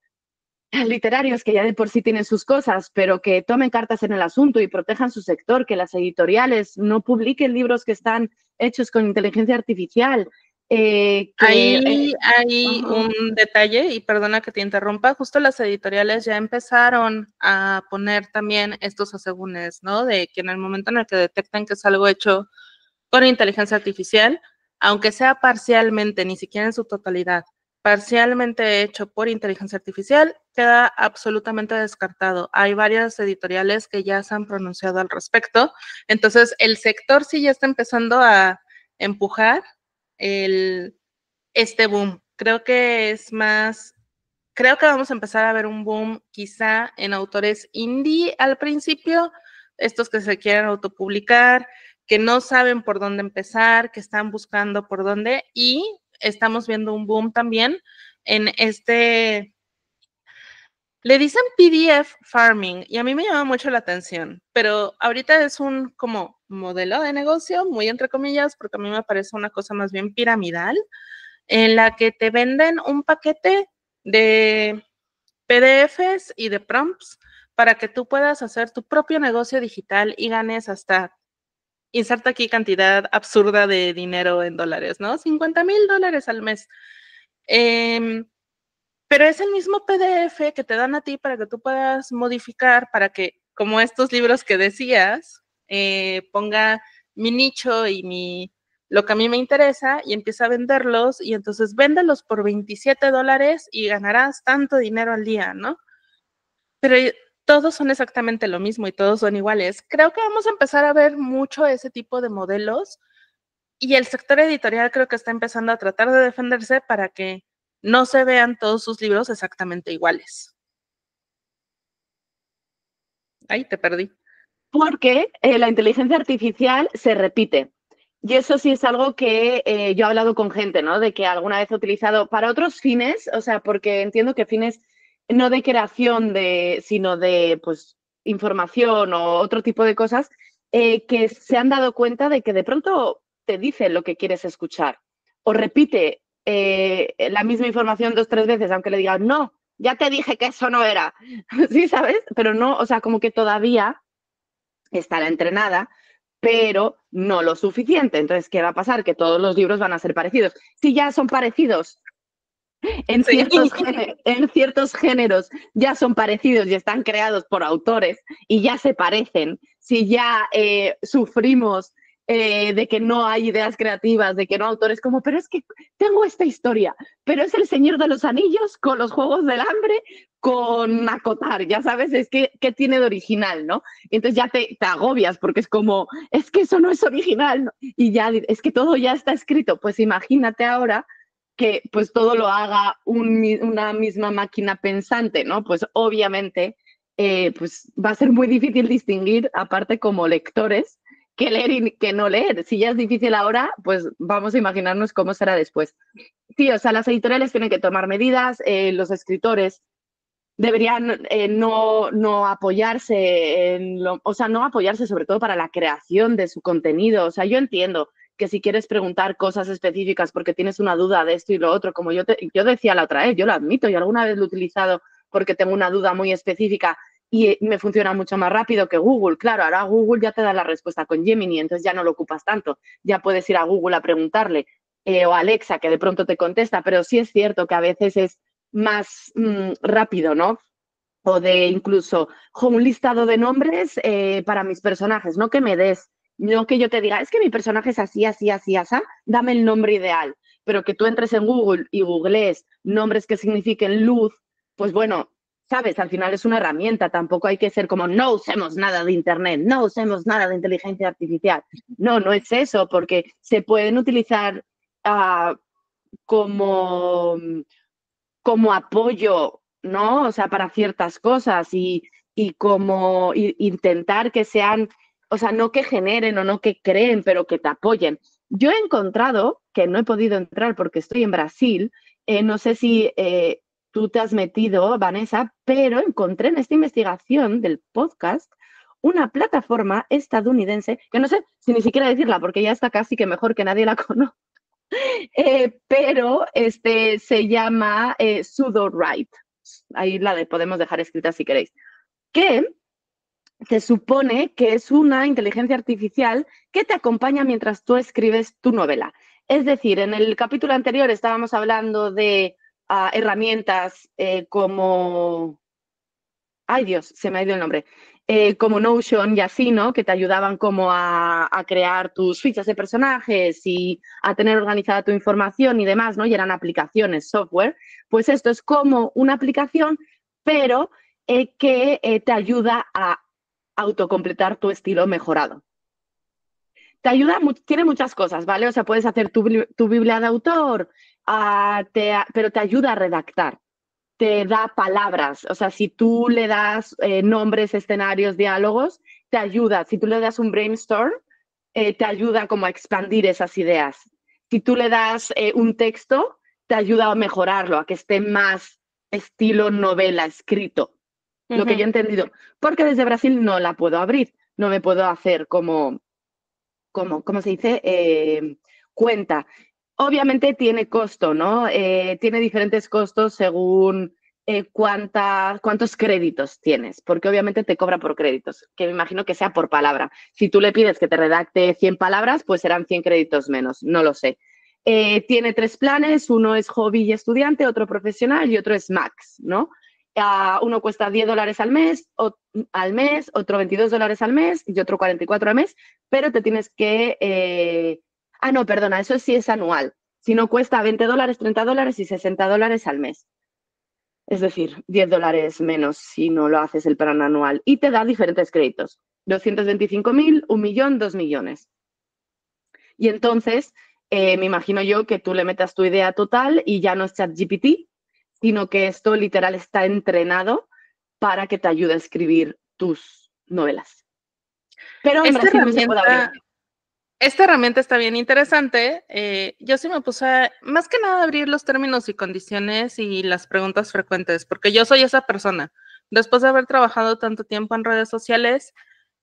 literarios que ya de por sí tienen sus cosas, pero que tomen cartas en el asunto y protejan su sector, que las editoriales no publiquen libros que están hechos con inteligencia artificial. Ahí hay un detalle, y perdona que te interrumpa, justo las editoriales ya empezaron a poner también estos asegúnes, ¿no? De que en el momento en el que detectan que es algo hecho con inteligencia artificial, aunque sea parcialmente, ni siquiera en su totalidad, parcialmente hecho por inteligencia artificial, queda absolutamente descartado. Hay varias editoriales que ya se han pronunciado al respecto. Entonces, el sector sí ya está empezando a empujar este boom. Creo que vamos a empezar a ver un boom quizá en autores indie al principio, estos que se quieren autopublicar, que no saben por dónde empezar, que están buscando por dónde, y estamos viendo un boom también en Le dicen PDF farming y a mí me llama mucho la atención, pero ahorita es un como modelo de negocio, muy entre comillas, porque a mí me parece una cosa más bien piramidal, en la que te venden un paquete de PDFs y de prompts para que tú puedas hacer tu propio negocio digital y ganes hasta, inserta aquí cantidad absurda de dinero en dólares, ¿no? $50,000 al mes. Pero es el mismo PDF que te dan a ti para que tú puedas modificar para que, como estos libros que decías, ponga mi nicho y lo que a mí me interesa y empieza a venderlos y entonces véndelos por $27 y ganarás tanto dinero al día, ¿no? Pero todos son exactamente lo mismo y todos son iguales. Creo que vamos a empezar a ver mucho ese tipo de modelos y el sector editorial creo que está empezando a tratar de defenderse para que no se vean todos sus libros exactamente iguales. Ay, te perdí. Porque la inteligencia artificial se repite. Y eso sí es algo que yo he hablado con gente, ¿no? De que alguna vez he utilizado para otros fines, o sea, porque entiendo que fines no de creación, sino de pues, información o otro tipo de cosas, que se han dado cuenta de que de pronto te dice lo que quieres escuchar o repite la misma información 2 o 3 veces, aunque le digas, no, ya te dije que eso no era, ¿sí sabes? Pero no, o sea, como que todavía estará entrenada, pero no lo suficiente. Entonces, ¿qué va a pasar? Que todos los libros van a ser parecidos. Si ya son parecidos en, Sí. en ciertos géneros, ya son parecidos y están creados por autores y ya se parecen, si ya sufrimos de que no hay ideas creativas, de que no autores como, pero es que tengo esta historia, pero es el Señor de los Anillos con los Juegos del Hambre, con acotar, ya sabes, es que ¿qué tiene de original, no? Y entonces ya te agobias porque es como, es que eso no es original, ¿no? Y ya es que todo ya está escrito, pues imagínate ahora que pues todo lo haga una misma máquina pensante, ¿no? Pues obviamente pues va a ser muy difícil distinguir, aparte como lectores, que leer y que no leer. Si ya es difícil ahora, pues vamos a imaginarnos cómo será después. Sí, o sea, las editoriales tienen que tomar medidas, los escritores deberían no apoyarse o sea, no apoyarse sobre todo para la creación de su contenido. O sea, yo entiendo que si quieres preguntar cosas específicas porque tienes una duda de esto y lo otro, como yo decía la otra vez, yo lo admito, yo alguna vez lo he utilizado porque tengo una duda muy específica y me funciona mucho más rápido que Google. Claro, ahora Google ya te da la respuesta con Gemini, entonces ya no lo ocupas tanto. Ya puedes ir a Google a preguntarle o a Alexa que de pronto te contesta, pero sí es cierto que a veces es más rápido, ¿no? O de incluso un listado de nombres para mis personajes, no que me des, no que yo te diga, es que mi personaje es así, así, así, así, dame el nombre ideal, pero que tú entres en Google y googlees nombres que signifiquen luz, pues bueno, sabes, al final es una herramienta, tampoco hay que ser como, no usemos nada de Internet, no usemos nada de inteligencia artificial. No, no es eso, porque se pueden utilizar como como apoyo, ¿no? O sea, para ciertas cosas y como intentar que sean, o sea, no que generen o no que creen, pero que te apoyen. Yo he encontrado, que no he podido entrar porque estoy en Brasil, no sé si tú te has metido, Vanessa, pero encontré en esta investigación del podcast una plataforma estadounidense, que no sé si ni siquiera decirla porque ya está casi que mejor que nadie la conoce, pero se llama Sudowrite. Ahí podemos dejar escrita si queréis. Que se supone que es una inteligencia artificial que te acompaña mientras tú escribes tu novela. Es decir, en el capítulo anterior estábamos hablando de herramientas como... Ay Dios, se me ha ido el nombre. Como Notion y así, ¿no? Que te ayudaban como a crear tus fichas de personajes y a tener organizada tu información y demás, ¿no? Y eran aplicaciones, software. Pues esto es como una aplicación, pero que te ayuda a autocompletar tu estilo mejorado. Te ayuda, tiene muchas cosas, ¿vale? O sea, puedes hacer tu Biblia de autor, pero te ayuda a redactar, te da palabras. O sea, si tú le das nombres, escenarios, diálogos, te ayuda. Si tú le das un brainstorm, te ayuda como a expandir esas ideas. Si tú le das un texto, te ayuda a mejorarlo, a que esté más estilo novela escrito. lo que yo he entendido, porque desde Brasil no la puedo abrir, no me puedo hacer ¿cómo se dice? Cuenta. Obviamente tiene costo, ¿no? Tiene diferentes costos según cuántos créditos tienes, porque obviamente te cobra por créditos, que me imagino que sea por palabra. Si tú le pides que te redacte 100 palabras, pues serán 100 créditos menos, no lo sé. Tiene 3 planes, uno es hobby y estudiante, otro profesional y otro es max, ¿no? Uno cuesta $10 al mes, otro $22 al mes y otro 44 al mes, pero te tienes que... no, perdona, eso sí es anual. Si no cuesta $20, $30 y $60 al mes. Es decir, $10 menos si no lo haces el plan anual. Y te da diferentes créditos. 225.000, 1.000.000, 2 millones. Y entonces, me imagino yo que tú le metas tu idea total y ya no es ChatGPT, sino que esto literal está entrenado para que te ayude a escribir tus novelas. Pero en Brasil no se puede abrir. Esta herramienta está bien interesante. Yo sí me puse más que nada a abrir los términos y condiciones y las preguntas frecuentes, porque yo soy esa persona. Después de haber trabajado tanto tiempo en redes sociales,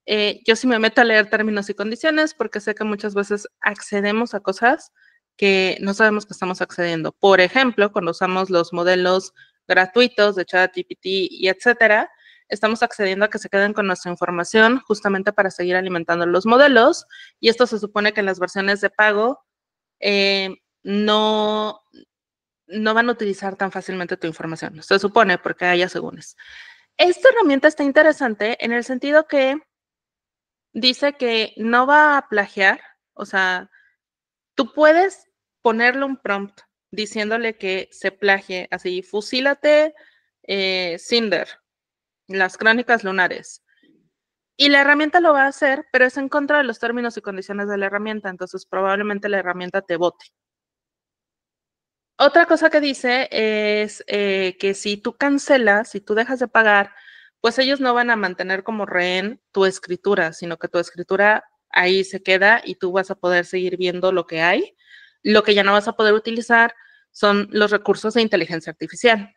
yo sí me meto a leer términos y condiciones porque sé que muchas veces accedemos a cosas que no sabemos que estamos accediendo. Por ejemplo, cuando usamos los modelos gratuitos de ChatGPT y etcétera, estamos accediendo a que se queden con nuestra información justamente para seguir alimentando los modelos, y esto se supone que en las versiones de pago no van a utilizar tan fácilmente tu información. Se supone, porque hay asegúnes. Esta herramienta está interesante en el sentido que dice que no va a plagiar, o sea, tú puedes ponerle un prompt diciéndole que se plagie, así, fusílate Cinder, las crónicas lunares. Y la herramienta lo va a hacer, pero es en contra de los términos y condiciones de la herramienta, entonces probablemente la herramienta te bote. Otra cosa que dice es que si tú cancelas, si tú dejas de pagar, pues ellos no van a mantener como rehén tu escritura, sino que tu escritura ahí se queda y tú vas a poder seguir viendo lo que hay. Lo que ya no vas a poder utilizar son los recursos de inteligencia artificial.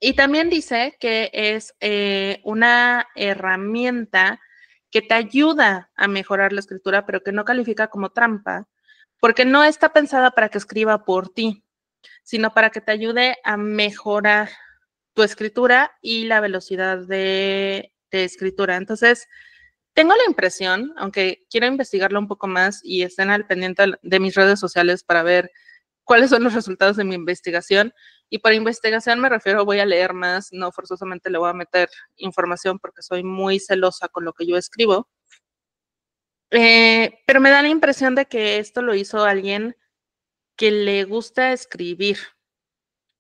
Y también dice que es una herramienta que te ayuda a mejorar la escritura, pero que no califica como trampa, porque no está pensada para que escriba por ti, sino para que te ayude a mejorar tu escritura y la velocidad de escritura. Entonces, tengo la impresión, aunque quiero investigarlo un poco más y estén al pendiente de mis redes sociales para ver cuáles son los resultados de mi investigación. Y por investigación me refiero, voy a leer más, no forzosamente le voy a meter información porque soy muy celosa con lo que yo escribo. Pero me da la impresión de que esto lo hizo alguien que le gusta escribir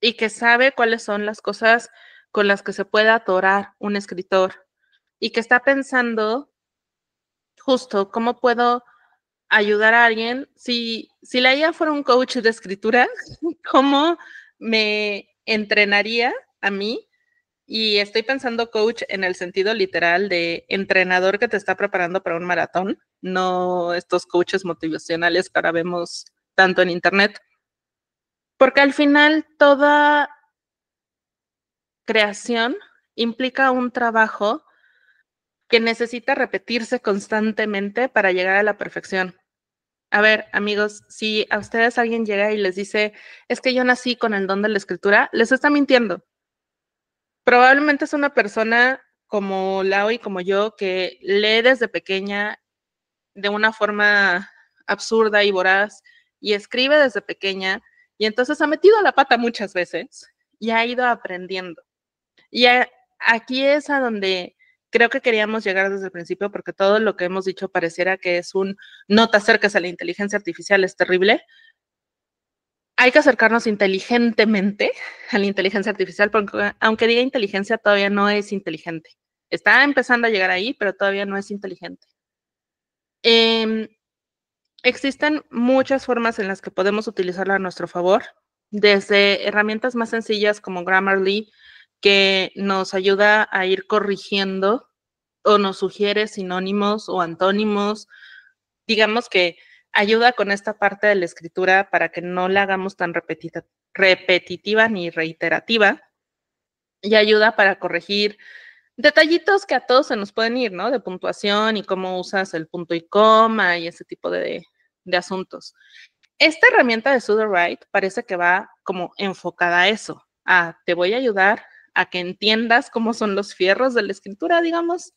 y que sabe cuáles son las cosas con las que se puede atorar un escritor y que está pensando justo cómo puedo ayudar a alguien. Si la IA fuera un coach de escritura, ¿cómo me entrenaría a mí? Y estoy pensando coach en el sentido literal de entrenador que te está preparando para un maratón, no estos coaches motivacionales que ahora vemos tanto en internet. Porque al final toda creación implica un trabajo que necesita repetirse constantemente para llegar a la perfección. A ver, amigos, si a ustedes alguien llega y les dice, es que yo nací con el don de la escritura, les está mintiendo. Probablemente es una persona como Lau y como yo que lee desde pequeña de una forma absurda y voraz y escribe desde pequeña y entonces ha metido la pata muchas veces y ha ido aprendiendo. Y aquí es a donde creo que queríamos llegar desde el principio, porque todo lo que hemos dicho pareciera que es un no te acerques a la inteligencia artificial, es terrible. Hay que acercarnos inteligentemente a la inteligencia artificial, porque aunque diga inteligencia, todavía no es inteligente. Está empezando a llegar ahí, pero todavía no es inteligente. Existen muchas formas en las que podemos utilizarla a nuestro favor, desde herramientas más sencillas como Grammarly, que nos ayuda a ir corrigiendo o nos sugiere sinónimos o antónimos. Digamos que ayuda con esta parte de la escritura para que no la hagamos tan repetitiva ni reiterativa. y ayuda para corregir detallitos que a todos se nos pueden ir, ¿no? De puntuación y cómo usas el punto y coma y ese tipo de asuntos. Esta herramienta de Sudowrite parece que va como enfocada a eso, te voy a ayudar a que entiendas cómo son los fierros de la escritura, digamos,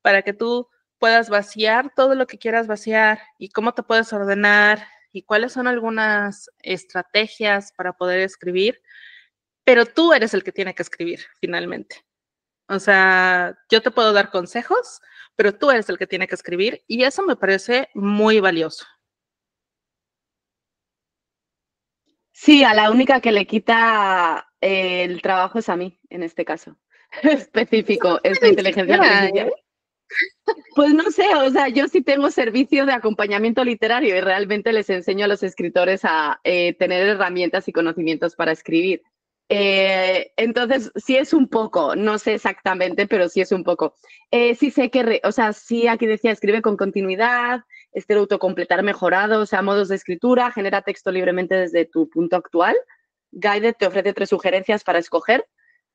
para que tú puedas vaciar todo lo que quieras vaciar y cómo te puedes ordenar y cuáles son algunas estrategias para poder escribir, pero tú eres el que tiene que escribir finalmente. O sea, yo te puedo dar consejos, pero tú eres el que tiene que escribir y eso me parece muy valioso. Sí, a la única que le quita el trabajo es a mí, en este caso específico, esta inteligencia artificial. Pues no sé, o sea, yo sí tengo servicio de acompañamiento literario y realmente les enseño a los escritores a tener herramientas y conocimientos para escribir. Entonces, sí es un poco, no sé exactamente, pero sí es un poco. Sí sé que, o sea, sí aquí decía, escribe con continuidad, estilo autocompletar mejorado, o sea, modos de escritura, genera texto libremente desde tu punto actual. Guided te ofrece 3 sugerencias para escoger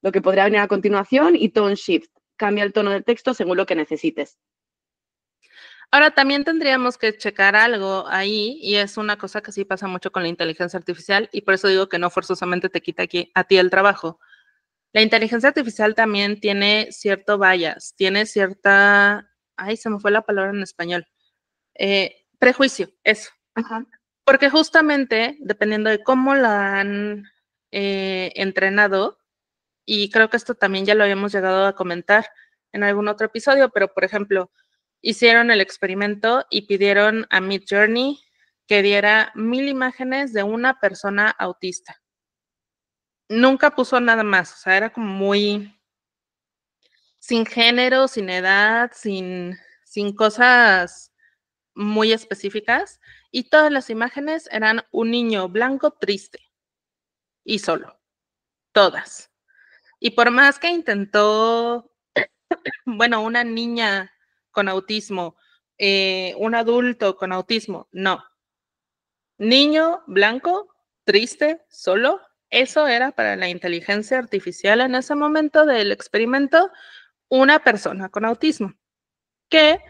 lo que podría venir a continuación y Tone Shift, cambia el tono del texto según lo que necesites. Ahora, también tendríamos que checar algo ahí, y es una cosa que sí pasa mucho con la inteligencia artificial, y por eso digo que no forzosamente te quita aquí a ti el trabajo. La inteligencia artificial también tiene cierto bias, tiene cierta, ay, se me fue la palabra en español, prejuicio, eso. Ajá. Porque justamente, dependiendo de cómo la han entrenado, y creo que esto también ya lo habíamos llegado a comentar en algún otro episodio, pero por ejemplo, hicieron el experimento y pidieron a Midjourney que diera 1000 imágenes de una persona autista. Nunca puso nada más, o sea, era como muy sin género, sin edad, sin cosas muy específicas, y todas las imágenes eran un niño blanco triste y solo, todas. Y por más que intentó, bueno, una niña con autismo, un adulto con autismo, no. Niño blanco, triste, solo, eso era para la inteligencia artificial en ese momento del experimento, una persona con autismo, que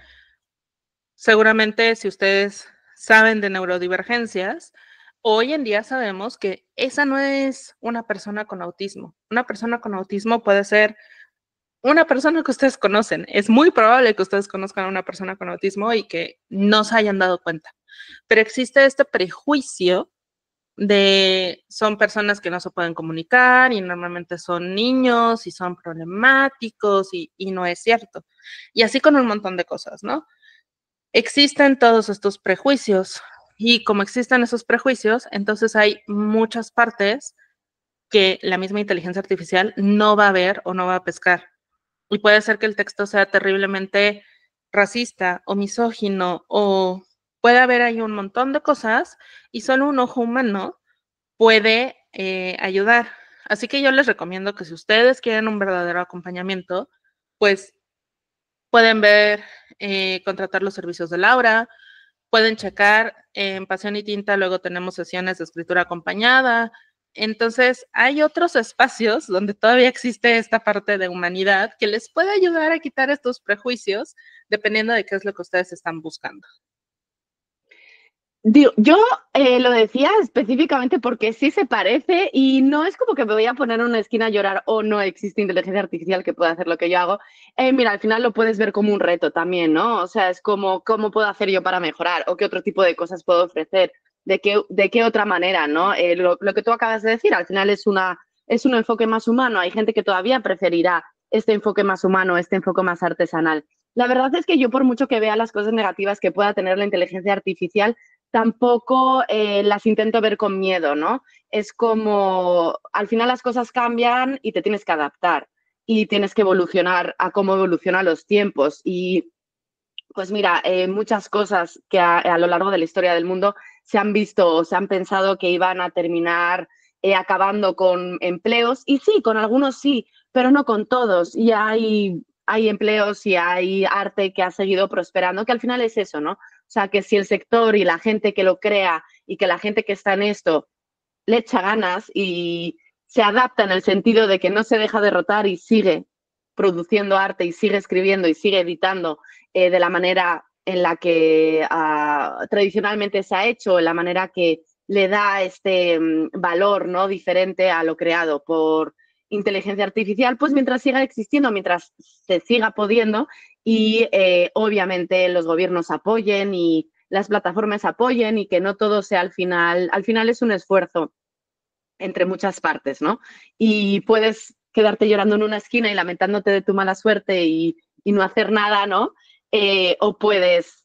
seguramente si ustedes saben de neurodivergencias, hoy en día sabemos que esa no es una persona con autismo. Una persona con autismo puede ser una persona que ustedes conocen. Es muy probable que ustedes conozcan a una persona con autismo y que no se hayan dado cuenta. Pero existe este prejuicio de son personas que no se pueden comunicar y normalmente son niños y son problemáticos y no es cierto. Y así con un montón de cosas, ¿no? Existen todos estos prejuicios y como existen esos prejuicios, entonces hay muchas partes que la misma inteligencia artificial no va a ver o no va a pescar. Y puede ser que el texto sea terriblemente racista o misógino o puede haber ahí un montón de cosas y solo un ojo humano puede ayudar. Así que yo les recomiendo que si ustedes quieren un verdadero acompañamiento, pues pueden ver, contratar los servicios de Laura, pueden checar en Pasión y Tinta, luego tenemos sesiones de escritura acompañada. Entonces, hay otros espacios donde todavía existe esta parte de humanidad que les puede ayudar a quitar estos prejuicios dependiendo de qué es lo que ustedes están buscando. Digo, yo lo decía específicamente porque sí se parece y no es como que me voy a poner en una esquina a llorar o no existe inteligencia artificial que pueda hacer lo que yo hago. Mira, al final lo puedes ver como un reto también, ¿no? O sea, es como, ¿cómo puedo hacer yo para mejorar? ¿O qué otro tipo de cosas puedo ofrecer? De qué otra manera, ¿no? Lo que tú acabas de decir, al final es un enfoque más humano. Hay gente que todavía preferirá este enfoque más humano, este enfoque más artesanal. La verdad es que yo, por mucho que vea las cosas negativas que pueda tener la inteligencia artificial, tampoco las intento ver con miedo, ¿no? Es como, al final las cosas cambian y te tienes que adaptar y tienes que evolucionar a cómo evolucionan los tiempos. Y pues mira, muchas cosas que a lo largo de la historia del mundo se han visto o se han pensado que iban a terminar acabando con empleos. Y sí, con algunos sí, pero no con todos. Y hay empleos y hay arte que ha seguido prosperando, que al final es eso, ¿no? O sea, que si el sector y la gente que lo crea y que la gente que está en esto le echa ganas y se adapta en el sentido de que no se deja derrotar y sigue produciendo arte y sigue escribiendo y sigue editando de la manera en la que tradicionalmente se ha hecho, en la manera que le da este valor, ¿no?, diferente a lo creado por inteligencia artificial, pues mientras siga existiendo, mientras se siga pudiendo y obviamente los gobiernos apoyen y las plataformas apoyen y que no todo sea al final es un esfuerzo entre muchas partes, ¿no? Y puedes quedarte llorando en una esquina y lamentándote de tu mala suerte y no hacer nada, ¿no? O puedes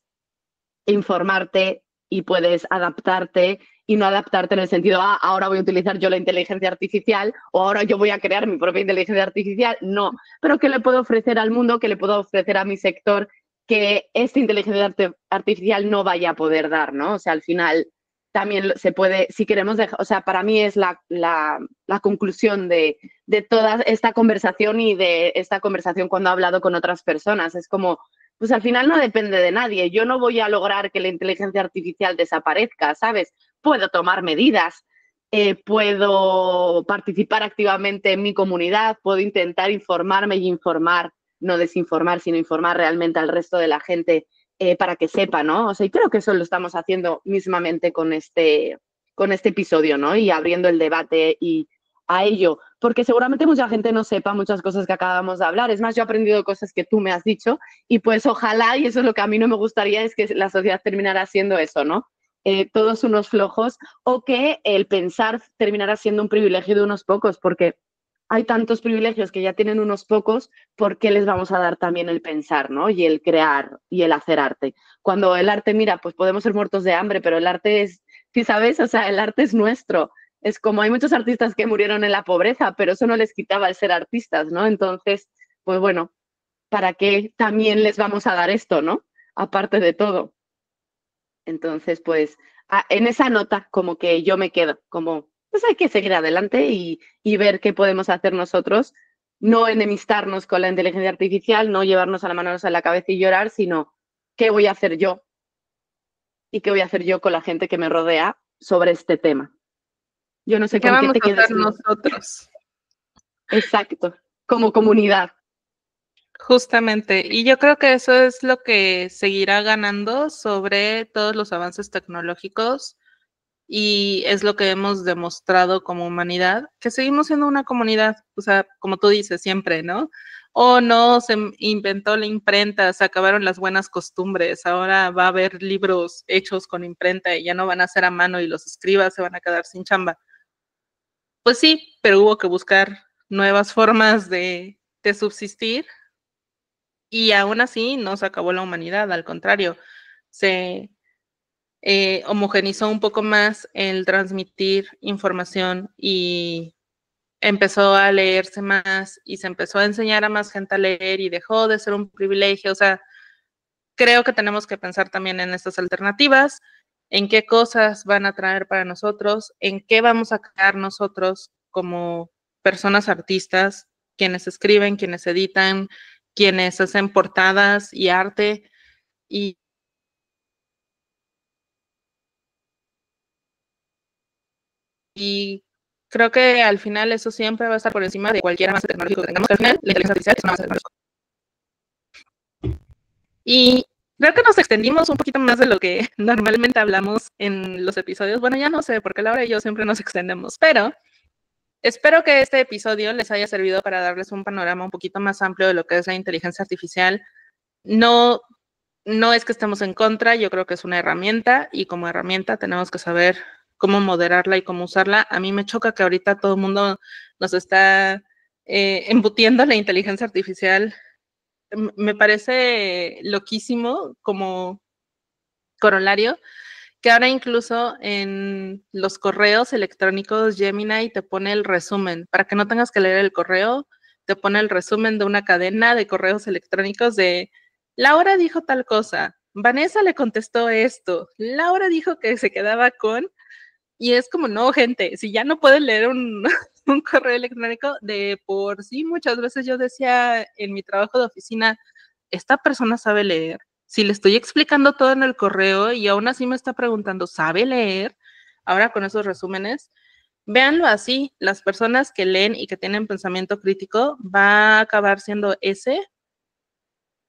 informarte y puedes adaptarte y no adaptarte en el sentido, ahora voy a utilizar yo la inteligencia artificial o ahora yo voy a crear mi propia inteligencia artificial. No, pero ¿qué le puedo ofrecer al mundo? ¿Qué le puedo ofrecer a mi sector que esta inteligencia artificial no vaya a poder dar, ¿no? O sea, al final también se puede, si queremos dejar, o sea, para mí es la conclusión de toda esta conversación y de esta conversación cuando he hablado con otras personas. Es como, pues al final no depende de nadie. Yo no voy a lograr que la inteligencia artificial desaparezca, ¿sabes? Puedo tomar medidas, puedo participar activamente en mi comunidad, puedo intentar informarme y informar, no desinformar, sino informar realmente al resto de la gente para que sepa, ¿no? O sea, y creo que eso lo estamos haciendo mismamente con este episodio, ¿no? Y abriendo el debate y a ello, porque seguramente mucha gente no sepa muchas cosas que acabamos de hablar. Es más, yo he aprendido cosas que tú me has dicho y pues ojalá, y eso es lo que a mí no me gustaría, es que la sociedad terminara siendo eso, ¿no? Todos unos flojos, o que el pensar terminara siendo un privilegio de unos pocos, porque hay tantos privilegios que ya tienen unos pocos, ¿por qué les vamos a dar también el pensar, ¿no? Y el crear y el hacer arte? Cuando el arte, mira, pues podemos ser muertos de hambre, pero el arte es, ¿sí sabes? O sea, el arte es nuestro. Es como hay muchos artistas que murieron en la pobreza, pero eso no les quitaba el ser artistas, ¿no? Entonces, pues bueno, ¿para qué también les vamos a dar esto, ¿no? Aparte de todo. Entonces, pues en esa nota como que yo me quedo, como pues hay que seguir adelante y ver qué podemos hacer nosotros, no enemistarnos con la inteligencia artificial, no llevarnos a la mano a la cabeza y llorar, sino qué voy a hacer yo y qué voy a hacer yo con la gente que me rodea sobre este tema. Yo no sé ¿Qué con qué vamos te a hacer quedes tú. nosotros? Exacto, como comunidad. Justamente, y yo creo que eso es lo que seguirá ganando sobre todos los avances tecnológicos y es lo que hemos demostrado como humanidad, que seguimos siendo una comunidad, o sea, como tú dices siempre, ¿no? O no, se inventó la imprenta, se acabaron las buenas costumbres, ahora va a haber libros hechos con imprenta y ya no van a ser a mano y los escribas se van a quedar sin chamba. Pues sí, pero hubo que buscar nuevas formas de subsistir y aún así no se acabó la humanidad, al contrario, se homogenizó un poco más el transmitir información y empezó a leerse más y se empezó a enseñar a más gente a leer y dejó de ser un privilegio. O sea, creo que tenemos que pensar también en estas alternativas, en qué cosas van a traer para nosotros, en qué vamos a crear nosotros como personas artistas, quienes escriben, quienes editan, quienes hacen portadas y arte y y creo que al final eso siempre va a estar por encima de cualquier avance tecnológico que tengamos, que al final la inteligencia artificial es un avance tecnológico. Y creo que nos extendimos un poquito más de lo que normalmente hablamos en los episodios. Bueno, ya no sé, porque Laura y yo siempre nos extendemos, pero espero que este episodio les haya servido para darles un panorama un poquito más amplio de lo que es la inteligencia artificial. No, no es que estemos en contra, yo creo que es una herramienta y como herramienta tenemos que saber cómo moderarla y cómo usarla. A mí me choca que ahorita todo el mundo nos está embutiendo la inteligencia artificial. Me parece loquísimo como corolario que ahora incluso en los correos electrónicos Gemini te pone el resumen, para que no tengas que leer el correo, te pone el resumen de una cadena de correos electrónicos de Laura dijo tal cosa, Vanessa le contestó esto, Laura dijo que se quedaba con, y es como, no, gente, si ya no pueden leer un, un correo electrónico, de por sí muchas veces yo decía en mi trabajo de oficina, esta persona sabe leer. Si le estoy explicando todo en el correo y aún así me está preguntando, ¿sabe leer? Ahora con esos resúmenes, Véanlo así, las personas que leen y que tienen pensamiento crítico va a acabar siendo ese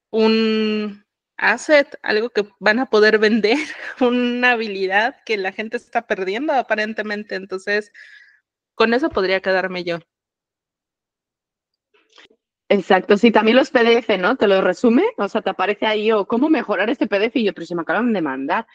un asset, algo que van a poder vender, una habilidad que la gente está perdiendo aparentemente. Entonces, con eso podría quedarme yo. Exacto, sí, también los PDF, ¿no? Te lo resume, o sea, te aparece ahí, o cómo mejorar este PDF, y yo, pero se me acaban de mandar.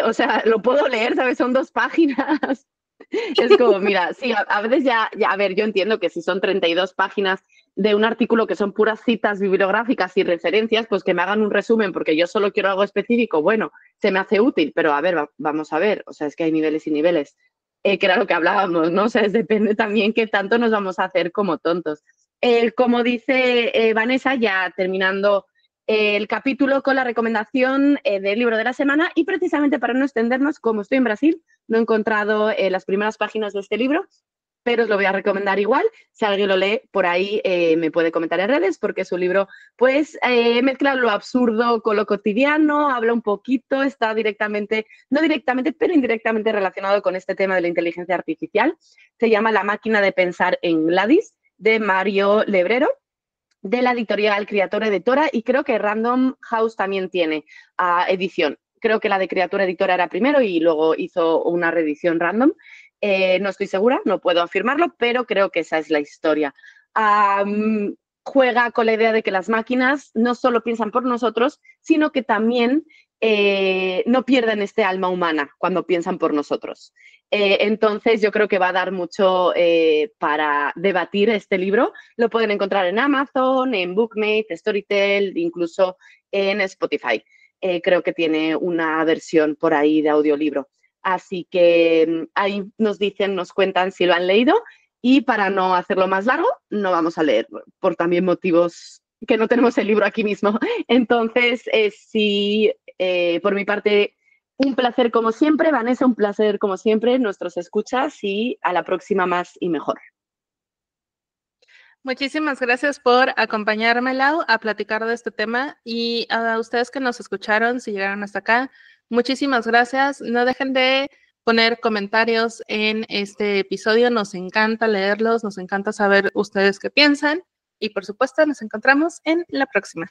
O sea, lo puedo leer, ¿sabes? Son 2 páginas. Es como, mira, sí, a veces a ver, yo entiendo que si son 32 páginas de un artículo que son puras citas bibliográficas y referencias, pues que me hagan un resumen porque yo solo quiero algo específico, bueno, se me hace útil, pero a ver, vamos a ver, o sea, es que hay niveles y niveles, que era lo que hablábamos, ¿no? O sea, depende también qué tanto nos vamos a hacer como tontos. Como dice Vanessa, ya terminando el capítulo con la recomendación del libro de la semana, y precisamente para no extendernos, como estoy en Brasil, no he encontrado las primeras páginas de este libro, pero os lo voy a recomendar igual. Si alguien lo lee por ahí, me puede comentar en redes, porque es un libro, pues, mezcla lo absurdo con lo cotidiano, habla un poquito, está directamente, no directamente, pero indirectamente relacionado con este tema de la inteligencia artificial. Se llama La máquina de pensar en Gladys, de Mario Lebrero, de la editorial Criatura Editora, y creo que Random House también tiene edición. Creo que la de Criatura Editora era primero y luego hizo una reedición Random. No estoy segura, no puedo afirmarlo, pero creo que esa es la historia. Juega con la idea de que las máquinas no solo piensan por nosotros, sino que también no pierden este alma humana cuando piensan por nosotros. Entonces yo creo que va a dar mucho para debatir este libro. Lo pueden encontrar en Amazon, en Bookmate, Storytel, incluso en Spotify. Creo que tiene una versión por ahí de audiolibro. Así que ahí nos dicen, nos cuentan si lo han leído, y para no hacerlo más largo, no vamos a leer por también motivos que no tenemos el libro aquí mismo. Entonces, sí, por mi parte, un placer como siempre, Vanessa, un placer como siempre, nuestros escuchas, y a la próxima más y mejor. Muchísimas gracias por acompañarme, Lau, a platicar de este tema, y a ustedes que nos escucharon, si llegaron hasta acá, muchísimas gracias. No dejen de poner comentarios en este episodio, nos encanta leerlos, nos encanta saber ustedes qué piensan, y por supuesto nos encontramos en la próxima.